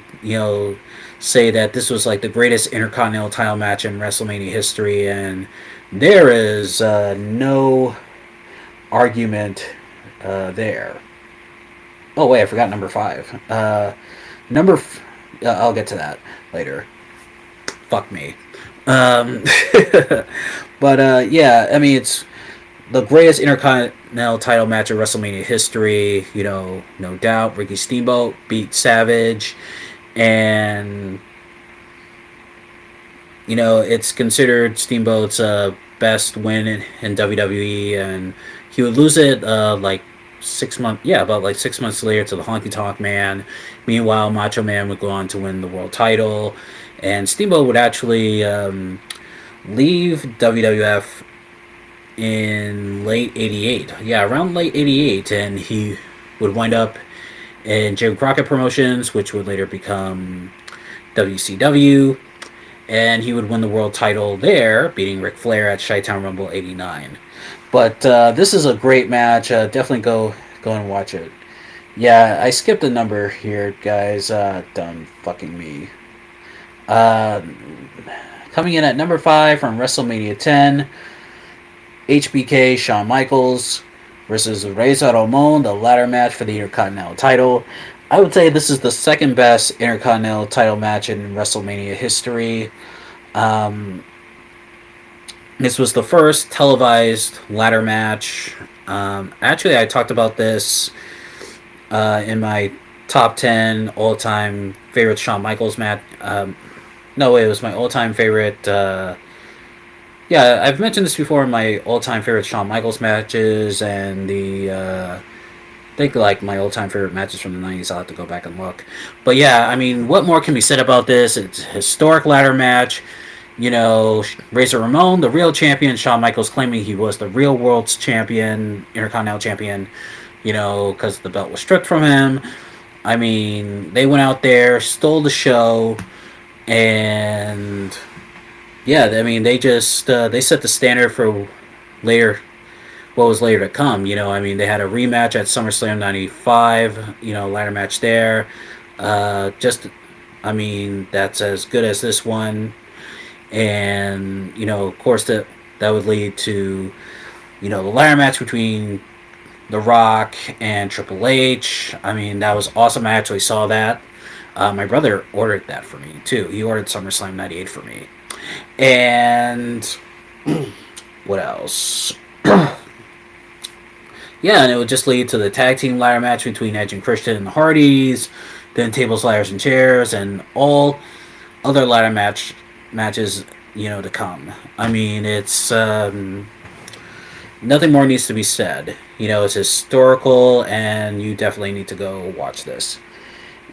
say that this was like the greatest Intercontinental title match in WrestleMania history, and there is no argument there. Oh wait, I forgot number five. I'll get to that later. Fuck me. Um, but yeah, it's the greatest Intercontinental title match of WrestleMania history. No doubt. Ricky Steamboat beat Savage, and it's considered Steamboat's best win in WWE, and he would lose it like 6 months. Yeah, about like 6 months later to the Honky Tonk Man. Meanwhile, Macho Man would go on to win the world title, and Steamboat would actually leave WWF in late '88. Yeah, around late '88, and he would wind up in Jim Crockett Promotions, which would later become WCW, and he would win the world title there, beating Ric Flair at Chi-Town Rumble '89. But this is a great match. Definitely go and watch it. Yeah, I skipped a number here, guys. Done fucking me. Uh, Coming in at number 5 from WrestleMania 10, HBK Shawn Michaels versus Razor Ramon, the ladder match for the Intercontinental title. I would say this is the second best Intercontinental title match in WrestleMania history. Um, this was the first televised ladder match. Actually, I talked about this in my top 10 all time favorite Shawn Michaels match. No, it was my all time favorite. Yeah, I've mentioned this before in my all time favorite Shawn Michaels matches, and I think like my all time favorite matches from the 90s. I'll have to go back and look. But yeah, what more can be said about this? It's a historic ladder match. Razor Ramon, the real champion, Shawn Michaels claiming he was the real world's champion, Intercontinental champion, because the belt was stripped from him. They went out there, stole the show, and yeah, they just they set the standard for later, what was later to come. They had a rematch at SummerSlam '95. Ladder match there. Just, that's as good as this one, and of course that would lead to the ladder match between The Rock and Triple H. That was awesome. I actually saw that. My brother ordered that for me too. He ordered SummerSlam '98 for me. And what else? Yeah, and it would just lead to the tag team ladder match between Edge and Christian and the Hardys, then tables, ladders, and chairs, and all other ladder matches to come. It's nothing more needs to be said. It's historical, and you definitely need to go watch this.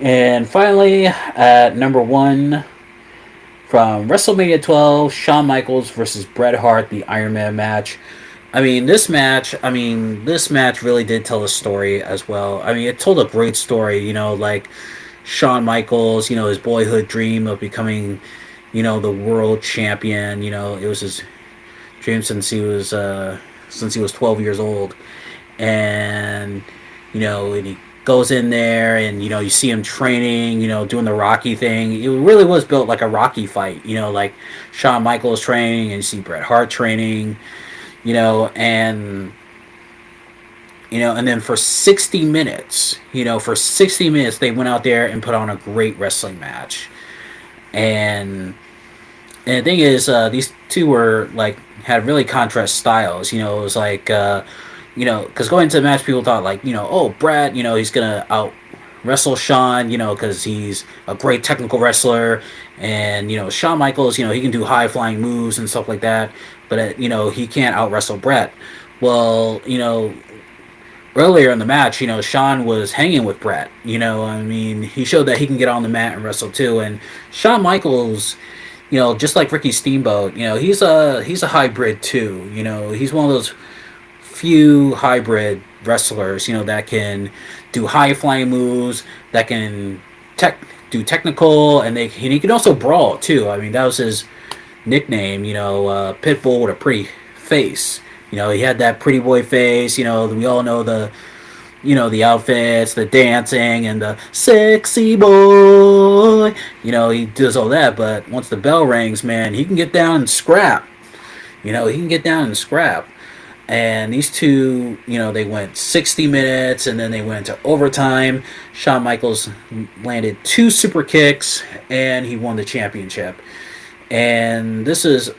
And finally, at number 1 from WrestleMania 12, Shawn Michaels versus Bret Hart, the Iron Man match. This match really did tell a story as well. It told a great story. Like Shawn Michaels, his boyhood dream of becoming, the world champion. It was his dream since he was 12 years old, and and he goes in there, and you see him training, doing the Rocky thing. It really was built like a Rocky fight. Like Shawn Michaels training, and you see Bret Hart training. And and then for 60 minutes, they went out there and put on a great wrestling match. And the thing is, these two were like had really contrast styles. It was like because going into the match, people thought like, oh, Brett, he's gonna out wrestle Shawn, because he's a great technical wrestler, and Shawn Michaels, he can do high flying moves and stuff like that, but he can't out wrestle Brett. Well, earlier in the match, Shawn was hanging with Brett. I mean, he showed that he can get on the mat and wrestle too. And Shawn Michaels, just like Ricky Steamboat, he's a hybrid too. He's one of those few hybrid wrestlers, that can do high flying moves, that can do technical, and he can also brawl too. I mean, that was his nickname, Pitbull with a pretty face. He had that pretty boy face. We all know the outfits, the dancing, and the sexy boy. He does all that, but once the bell rings, man, he can get down and scrap. He can get down and scrap. And these two, they went 60 minutes, and then they went to overtime. Shawn Michaels landed 2 super kicks, and he won the championship. And this is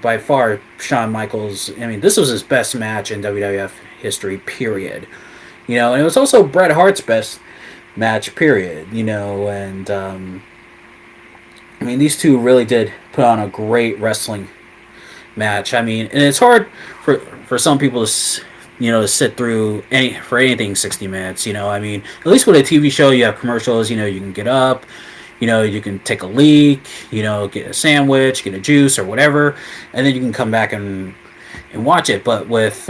by far Shawn Michaels. This was his best match in WWF history, period. And it was also Bret Hart's best match, period. And these two really did put on a great wrestling match. And it's hard for some people to to sit through anything 60 minutes. At least with a TV show, you have commercials. You can get up. You can take a leak, get a sandwich, get a juice or whatever, and then you can come back and watch it. But with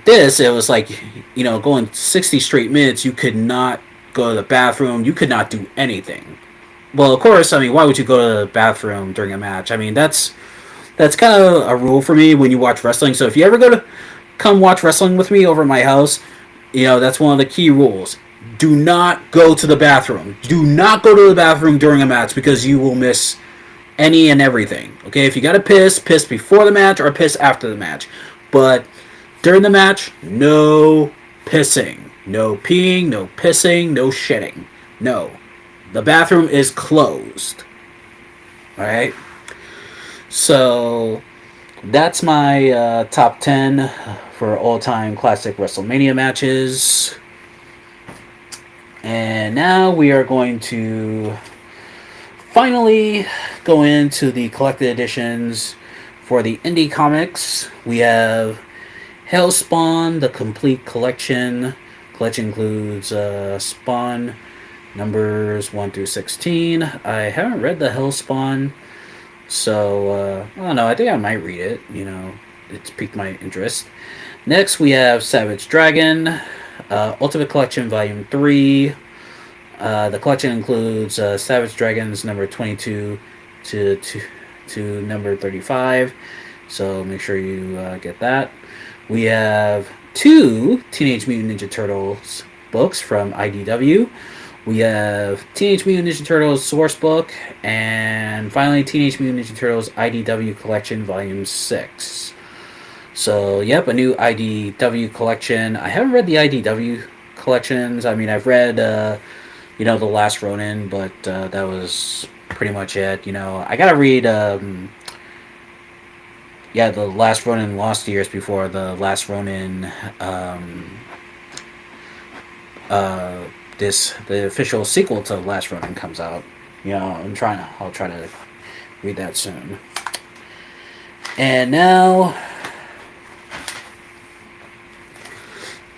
this, it was like, going 60 straight minutes, you could not go to the bathroom, you could not do anything. Well, of course, why would you go to the bathroom during a match? That's kind of a rule for me when you watch wrestling. So if you ever come watch wrestling with me over at my house, that's one of the key rules. Do not go to the bathroom. Do not go to the bathroom during a match, because you will miss any and everything. Okay, if you gotta piss before the match or piss after the match. But during the match, no pissing. No peeing, no pissing, no shitting. No. The bathroom is closed. Alright? So, that's my top 10 for all-time classic WrestleMania matches. And now we are going to finally go into the collected editions for the indie comics. We have Hellspawn, the complete collection. Collection includes Spawn numbers 1 through 16. I haven't read the Hellspawn, so I don't know. I think I might read it. It's piqued my interest. Next, we have Savage Dragon. Ultimate Collection Volume 3. The collection includes Savage Dragons number 22 to number 35. So make sure you get that. We have 2 Teenage Mutant Ninja Turtles books from IDW. We have Teenage Mutant Ninja Turtles Source Book. And finally, Teenage Mutant Ninja Turtles IDW Collection Volume 6. So, yep, a new IDW collection. I haven't read the IDW collections. I've read, The Last Ronin, but that was pretty much it. I gotta read, The Last Ronin Lost Years before The Last Ronin, the official sequel to The Last Ronin comes out. I'll try to read that soon. And now,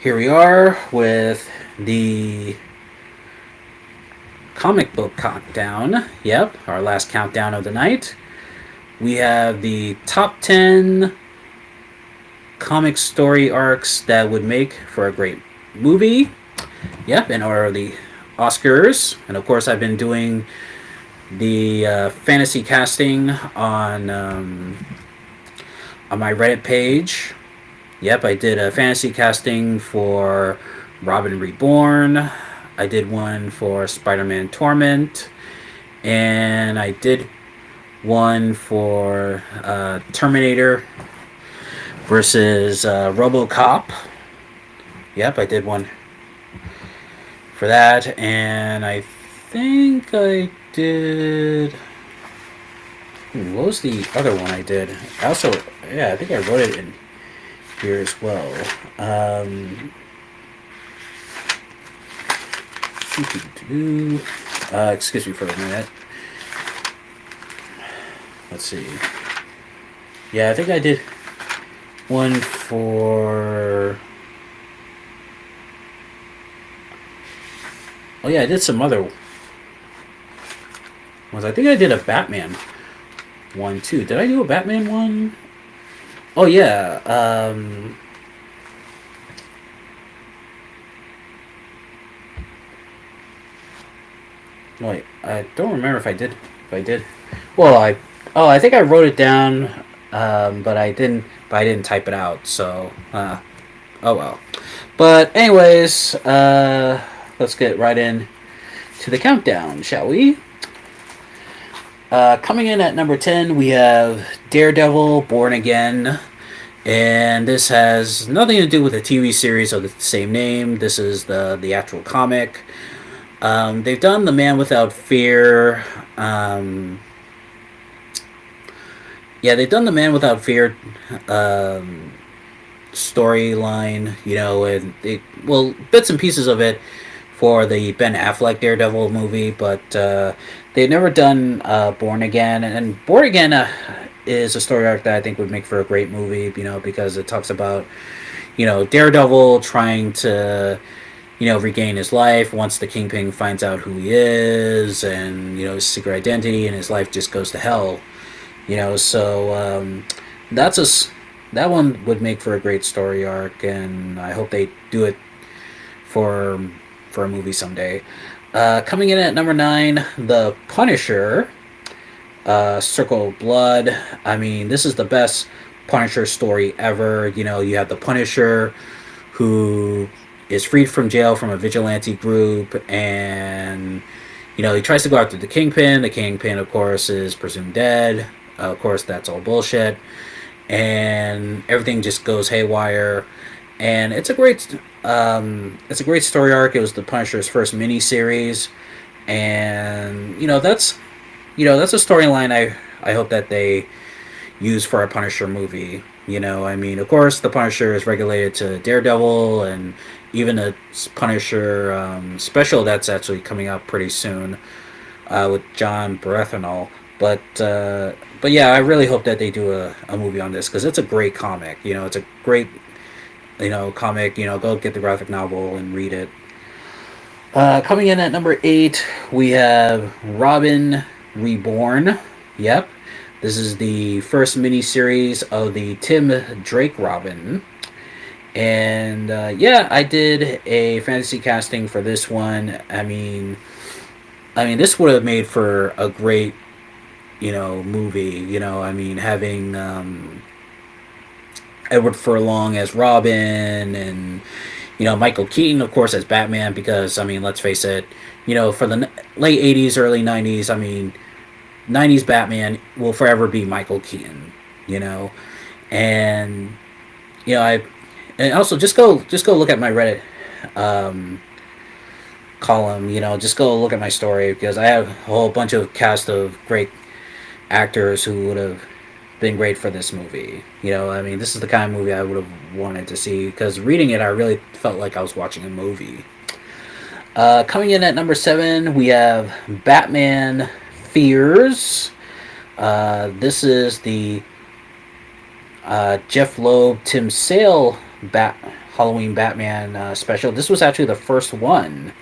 here we are with the comic book countdown. Yep, our last countdown of the night. We have the top 10 comic story arcs that would make for a great movie. Yep, in order of the Oscars. And of course, I've been doing the fantasy casting on my Reddit page. Yep, I did a fantasy casting for Robin Reborn. I did one for Spider-Man Torment. And I did one for Terminator versus RoboCop. Yep, I did one for that. And I think I did... what was the other one I did? I think I wrote it in here as well. Um, excuse me for a minute. Let's see. Yeah, I think I did one for. Oh yeah, I did some other ones. I think I did a Batman one too. Did I do a Batman one? Oh yeah. Wait, I don't remember if I did. If I did. Well, I. Oh, I think I wrote it down, but I didn't. But I didn't type it out. So, oh well. But anyways, let's get right in to the countdown, shall we? Coming in at number 10, we have Daredevil Born Again. And this has nothing to do with the TV series of the same name. This is the actual comic. They've done The Man Without Fear. Yeah, they've done The Man Without Fear storyline, and bits and pieces of it for the Ben Affleck Daredevil movie, but they've never done Born Again. And Born Again is a story arc that I think would make for a great movie, because it talks about, Daredevil trying to, regain his life once the Kingpin finds out who he is and, his secret identity, and his life just goes to hell. So that's that one would make for a great story arc, and I hope they do it for a movie someday. Coming in at number 9, The Punisher, Circle of Blood. I mean, this is the best Punisher story ever. You have the Punisher who is freed from jail from a vigilante group, and he tries to go after the Kingpin. The Kingpin, of course, is presumed dead. Of course, that's all bullshit, and everything just goes haywire. And it's a great story arc. It was the Punisher's first mini series, and that's a storyline I hope that they use for a Punisher movie. I mean, of course, the Punisher is regulated to Daredevil, and even a Punisher special that's actually coming out pretty soon with John Bernthal. But yeah, I really hope that they do a movie on this, because it's a great comic. It's a great comic. Go get the graphic novel and read it. Coming in at number 8, we have Robin Reborn. Yep, this is the first miniseries of the Tim Drake Robin. And yeah, I did a fantasy casting for this one. I mean, this would have made for a great movie. I mean, having Edward Furlong as Robin, and Michael Keaton, of course, as Batman. Because I mean, let's face it, for the late '80s, early '90s, I mean, '90s Batman will forever be Michael Keaton. And and also just go look at my Reddit column. Just go look at my story, because I have a whole bunch of cast of great actors who would have been great for this movie. I mean, this is the kind of movie I would have wanted to see, because reading it, I really felt like I was watching a movie. Coming in at number 7, we have Batman Fears. This is the Jeff Loeb, Tim Sale Halloween Batman special. This was actually the first one,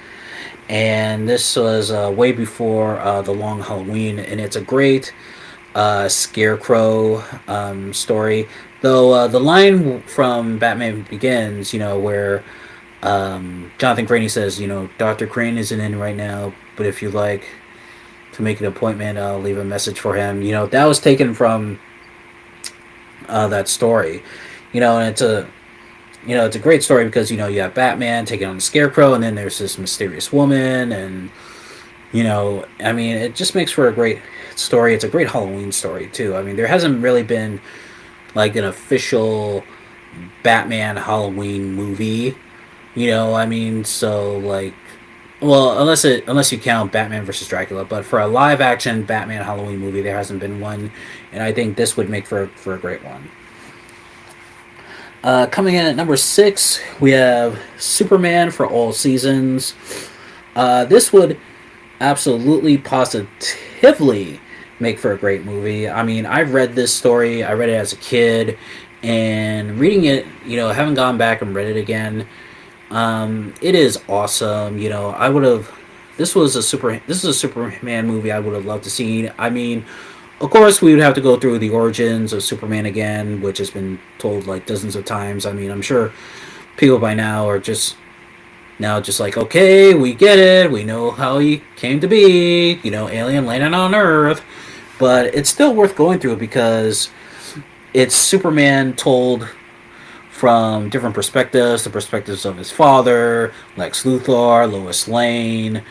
and this was way before the Long Halloween, and it's a great Scarecrow story. Though the line from Batman Begins, where Jonathan Crane says, Dr. Crane isn't in right now, but if you'd like to make an appointment, I'll leave a message for him. That was taken from that story. And it's a great story, because you have Batman taking on the Scarecrow, and then there's this mysterious woman, and I mean, it just makes for a great story. It's a great Halloween story too. I mean, there hasn't really been like an official Batman Halloween movie. I mean, so like, well, unless you count Batman versus Dracula, but for a live action Batman Halloween movie, there hasn't been one, and I think this would make for a great one. Coming in at number 6, we have Superman for All Seasons. This would absolutely positively make for a great movie. I mean, I've read this story. I read it as a kid, and reading it, I haven't gone back and read it again. It is awesome. I would have. This is a Superman movie I would have loved to see. I mean, of course, we would have to go through the origins of Superman again, which has been told like dozens of times. I mean, I'm sure people by now are just like, okay, we get it. We know how he came to be. Alien landing on Earth, but it's still worth going through because it's Superman told from different perspectives, the perspectives of his father, Lex Luthor, Lois Lane,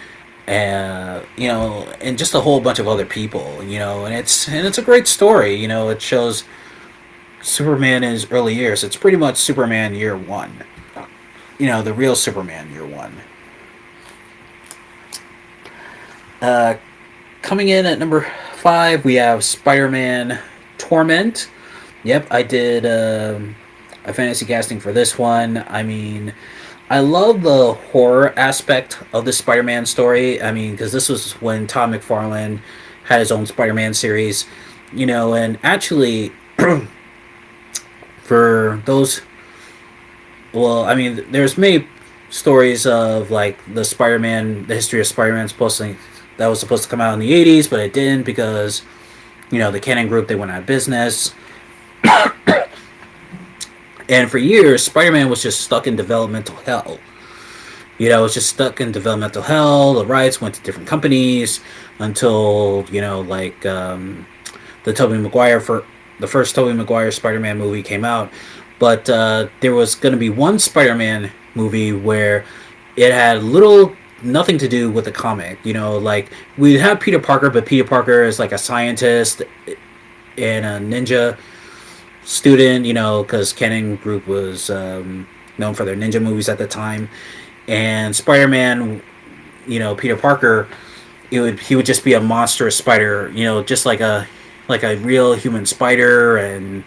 and just a whole bunch of other people, and it's a great story. It shows Superman in his early years. It's pretty much Superman year one. The real Superman year one. Uh, Coming in at number 5, we have Spider-Man Torment. Yep, I did a fantasy casting for this one. I mean, I love the horror aspect of the Spider-Man story. I mean, because this was when Todd McFarlane had his own Spider-Man series, and actually, for those, well, I mean, there's many stories of like the history of Spider-Man that was supposed to come out in the '80s, but it didn't because the Canon Group, they went out of business. And for years, Spider-Man was just stuck in developmental hell. It was just stuck in developmental hell. The rights went to different companies until the Tobey Maguire for the first Tobey Maguire Spider-Man movie came out. But there was going to be one Spider-Man movie where it had nothing to do with the comic. Like we'd have Peter Parker, but Peter Parker is like a scientist and a ninja student, because Canon Group was known for their ninja movies at the time. And Spider-Man, Peter Parker, he would just be a monstrous spider, just like a real human spider, and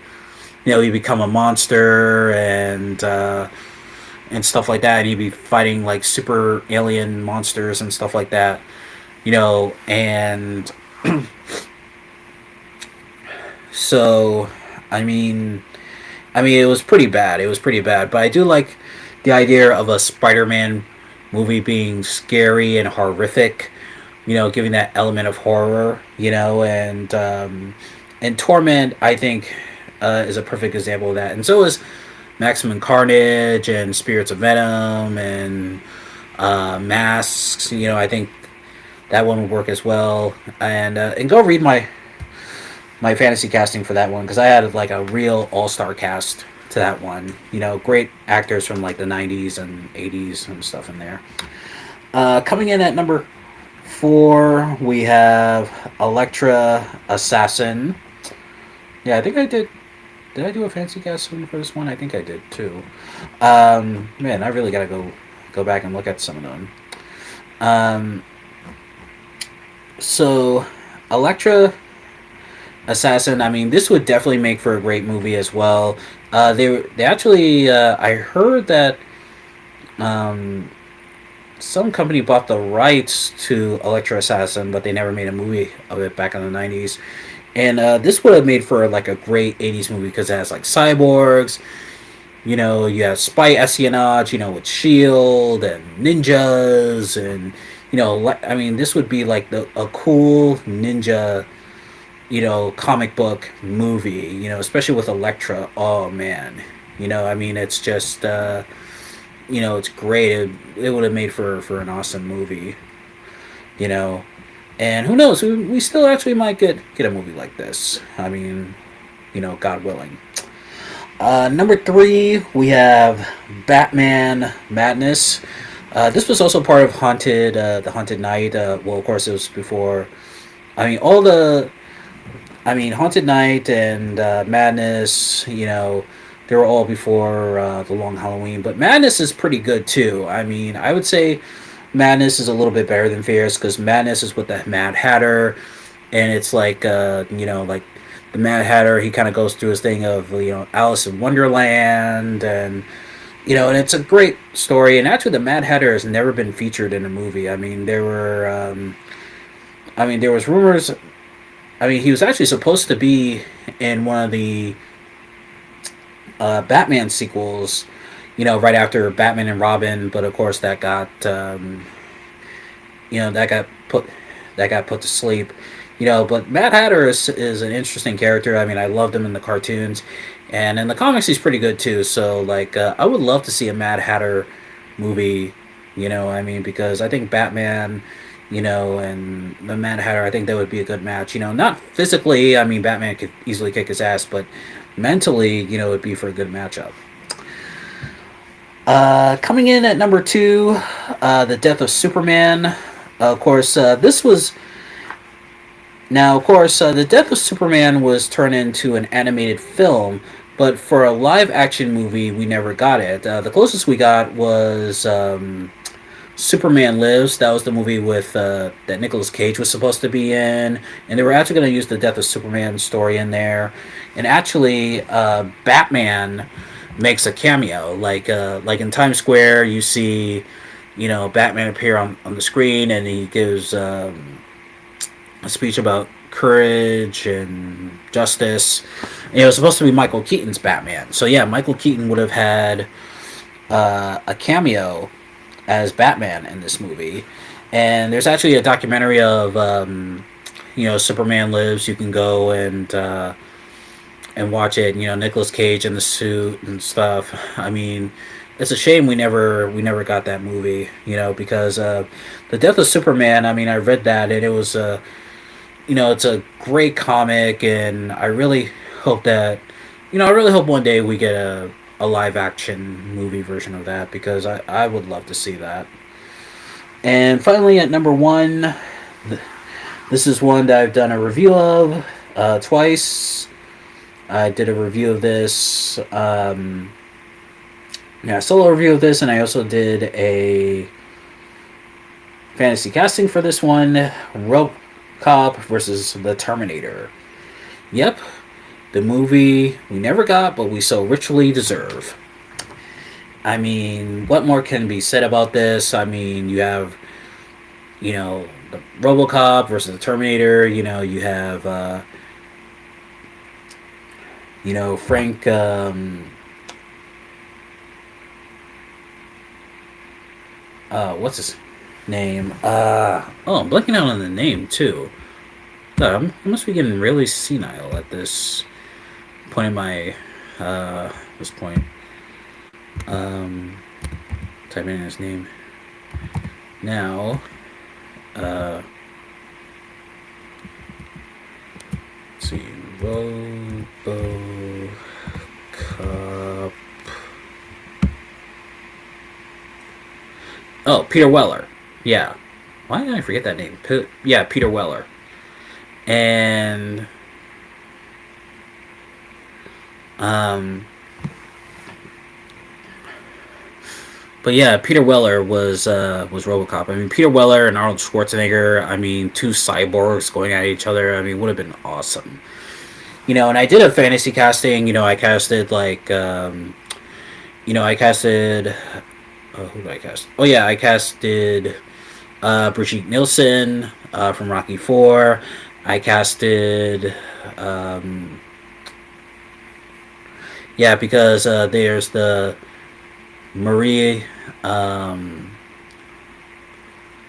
he'd become a monster and stuff like that. And he'd be fighting like super alien monsters and stuff like that, and so it was pretty bad. It was pretty bad, but I do like the idea of a Spider-Man movie being scary and horrific. Giving that element of horror. And Torment, I think, is a perfect example of that. And so is Maximum Carnage and Spirits of Venom and Masks. I think that one would work as well. And go read my fantasy casting for that one because I had like a real all-star cast to that one. Great actors from like the '90s and '80s and stuff in there. Coming in at number 4, we have Elektra Assassin. Yeah, I think I did. Did I do a fancy casting for this one? I think I did too. Man, I really gotta go back and look at some of them. So, Elektra Assassin. I mean, this would definitely make for a great movie as well. They actually I heard that some company bought the rights to Elektra Assassin, but they never made a movie of it back in the '90s. And this would have made for like a great '80s movie because it has like cyborgs. You have spy espionage. With Shield and ninjas, and this would be like a cool ninja comic book movie, especially with Elektra. Oh man, it's just, it's great. It would have made for an awesome movie, and who knows? We still actually might get a movie like this. I mean, God willing. Number 3, we have Batman Madness. This was also part of the Haunted Night. Well, of course, it was before. Haunted Night and Madness, they were all before the Long Halloween. But Madness is pretty good too. I would say Madness is a little bit better than Fierce because Madness is with the Mad Hatter, and it's like, like the Mad Hatter, he kind of goes through his thing of Alice in Wonderland, and and it's a great story. And actually, the Mad Hatter has never been featured in a movie. I mean, there was rumors. I mean, he was actually supposed to be in one of the Batman sequels, right after Batman and Robin, but of course that got put to sleep. But Mad Hatter is an interesting character. I mean, I loved him in the cartoons, and in the comics, he's pretty good too. So, like, I would love to see a Mad Hatter movie. I mean, because I think Batman, and the Mad Hatter, I think that would be a good match. Not physically. I mean, Batman could easily kick his ass, but mentally, it'd be for a good matchup. Coming in at number two, the death of Superman. Of course, this was now. Of course, the death of Superman was turned into an animated film, but for a live action movie, we never got it. The closest we got was Superman Lives. That was the movie with that Nicolas Cage was supposed to be in, and they were actually going to use the death of Superman story in there. And actually, Batman makes a cameo, like in Times Square, you see, Batman appear on the screen, and he gives a speech about courage and justice. And it was supposed to be Michael Keaton's Batman, so yeah, Michael Keaton would have had a cameo as Batman in this movie. And there's actually a documentary of Superman Lives. You can go and watch it. Nicolas Cage in the suit and stuff. I mean, it's a shame we never got that movie. Because the Death of Superman. I mean, I read that, and it was it's a great comic, and I really hope one day we get a live action movie version of that, because I would love to see that. And finally, at number one, this is one that I've done a review of twice. I did a review of this, solo review of this, and I also did a fantasy casting for this one, RoboCop versus the Terminator. Yep, the movie we never got, but we so richly deserve. I mean, what more can be said about this? I mean, you have, the RoboCop versus the Terminator. You have, Frank. What's his name? I'm blanking out on the name too. God, I must be getting really senile at this point in my this point. Typing in his name now. Let's see, RoboCop. Oh, Peter Weller. Yeah. Why did I forget that name? Peter Weller. And but yeah, Peter Weller was RoboCop. I mean, Peter Weller and Arnold Schwarzenegger. I mean, two cyborgs going at each other. I mean, would have been awesome. And I did a fantasy casting. I casted I casted. Who did I cast? Oh yeah, I casted Brigitte Nielsen from Rocky Four. I casted. Because there's the Marie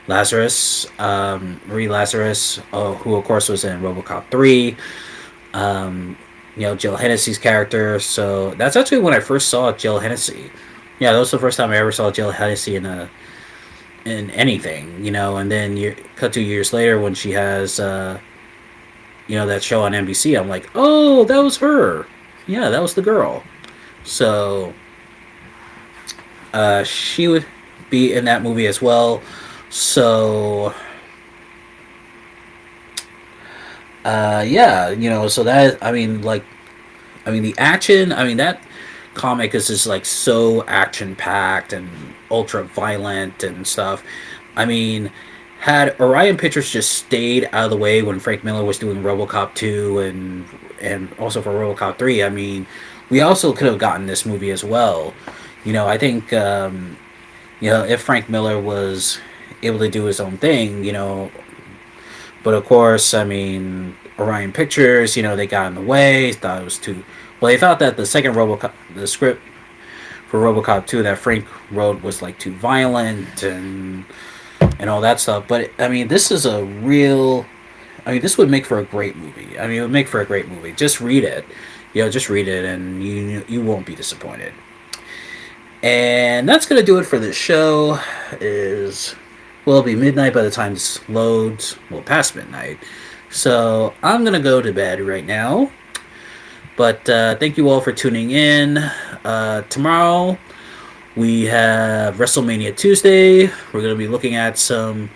Lazarus, who of course was in RoboCop 3. Jill Hennessy's character. So that's actually when I first saw Jill Hennessy. Yeah, that was the first time I ever saw Jill Hennessy in anything. And then cut 2 years later when she has that show on NBC. I'm like, oh, that was her. Yeah, that was the girl. So she would be in that movie as well. So so that the action, that comic is just like so action packed and ultra violent and stuff. I mean, Had Orion Pictures just stayed out of the way when Frank Miller was doing RoboCop 2 and also for RoboCop 3, I mean, we also could have gotten this movie as well. I think if Frank Miller was able to do his own thing, but of course, I mean, Orion Pictures, they got in the way, thought it was too. Well, they thought that the second RoboCop, the script for RoboCop 2 that Frank wrote was like too violent and all that stuff. But I mean, this is a real. I mean, this would make for a great movie. I mean, it would make for a great movie. Just read it, just read it, and you won't be disappointed. And that's gonna do it for this show. Is It'll be midnight by the time this loads. Well, past midnight. So I'm gonna go to bed right now. But thank you all for tuning in. Tomorrow we have WrestleMania Tuesday. We're going to be looking at some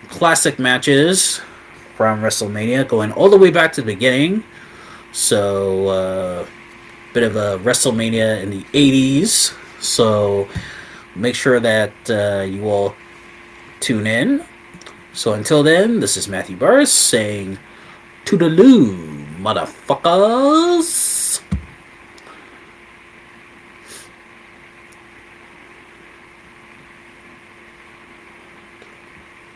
classic matches from WrestleMania, going all the way back to the beginning. So, bit of a WrestleMania in the 80s. So, make sure that you all tune in. So, until then, this is Matthew Burris saying, Toodaloo, motherfuckers.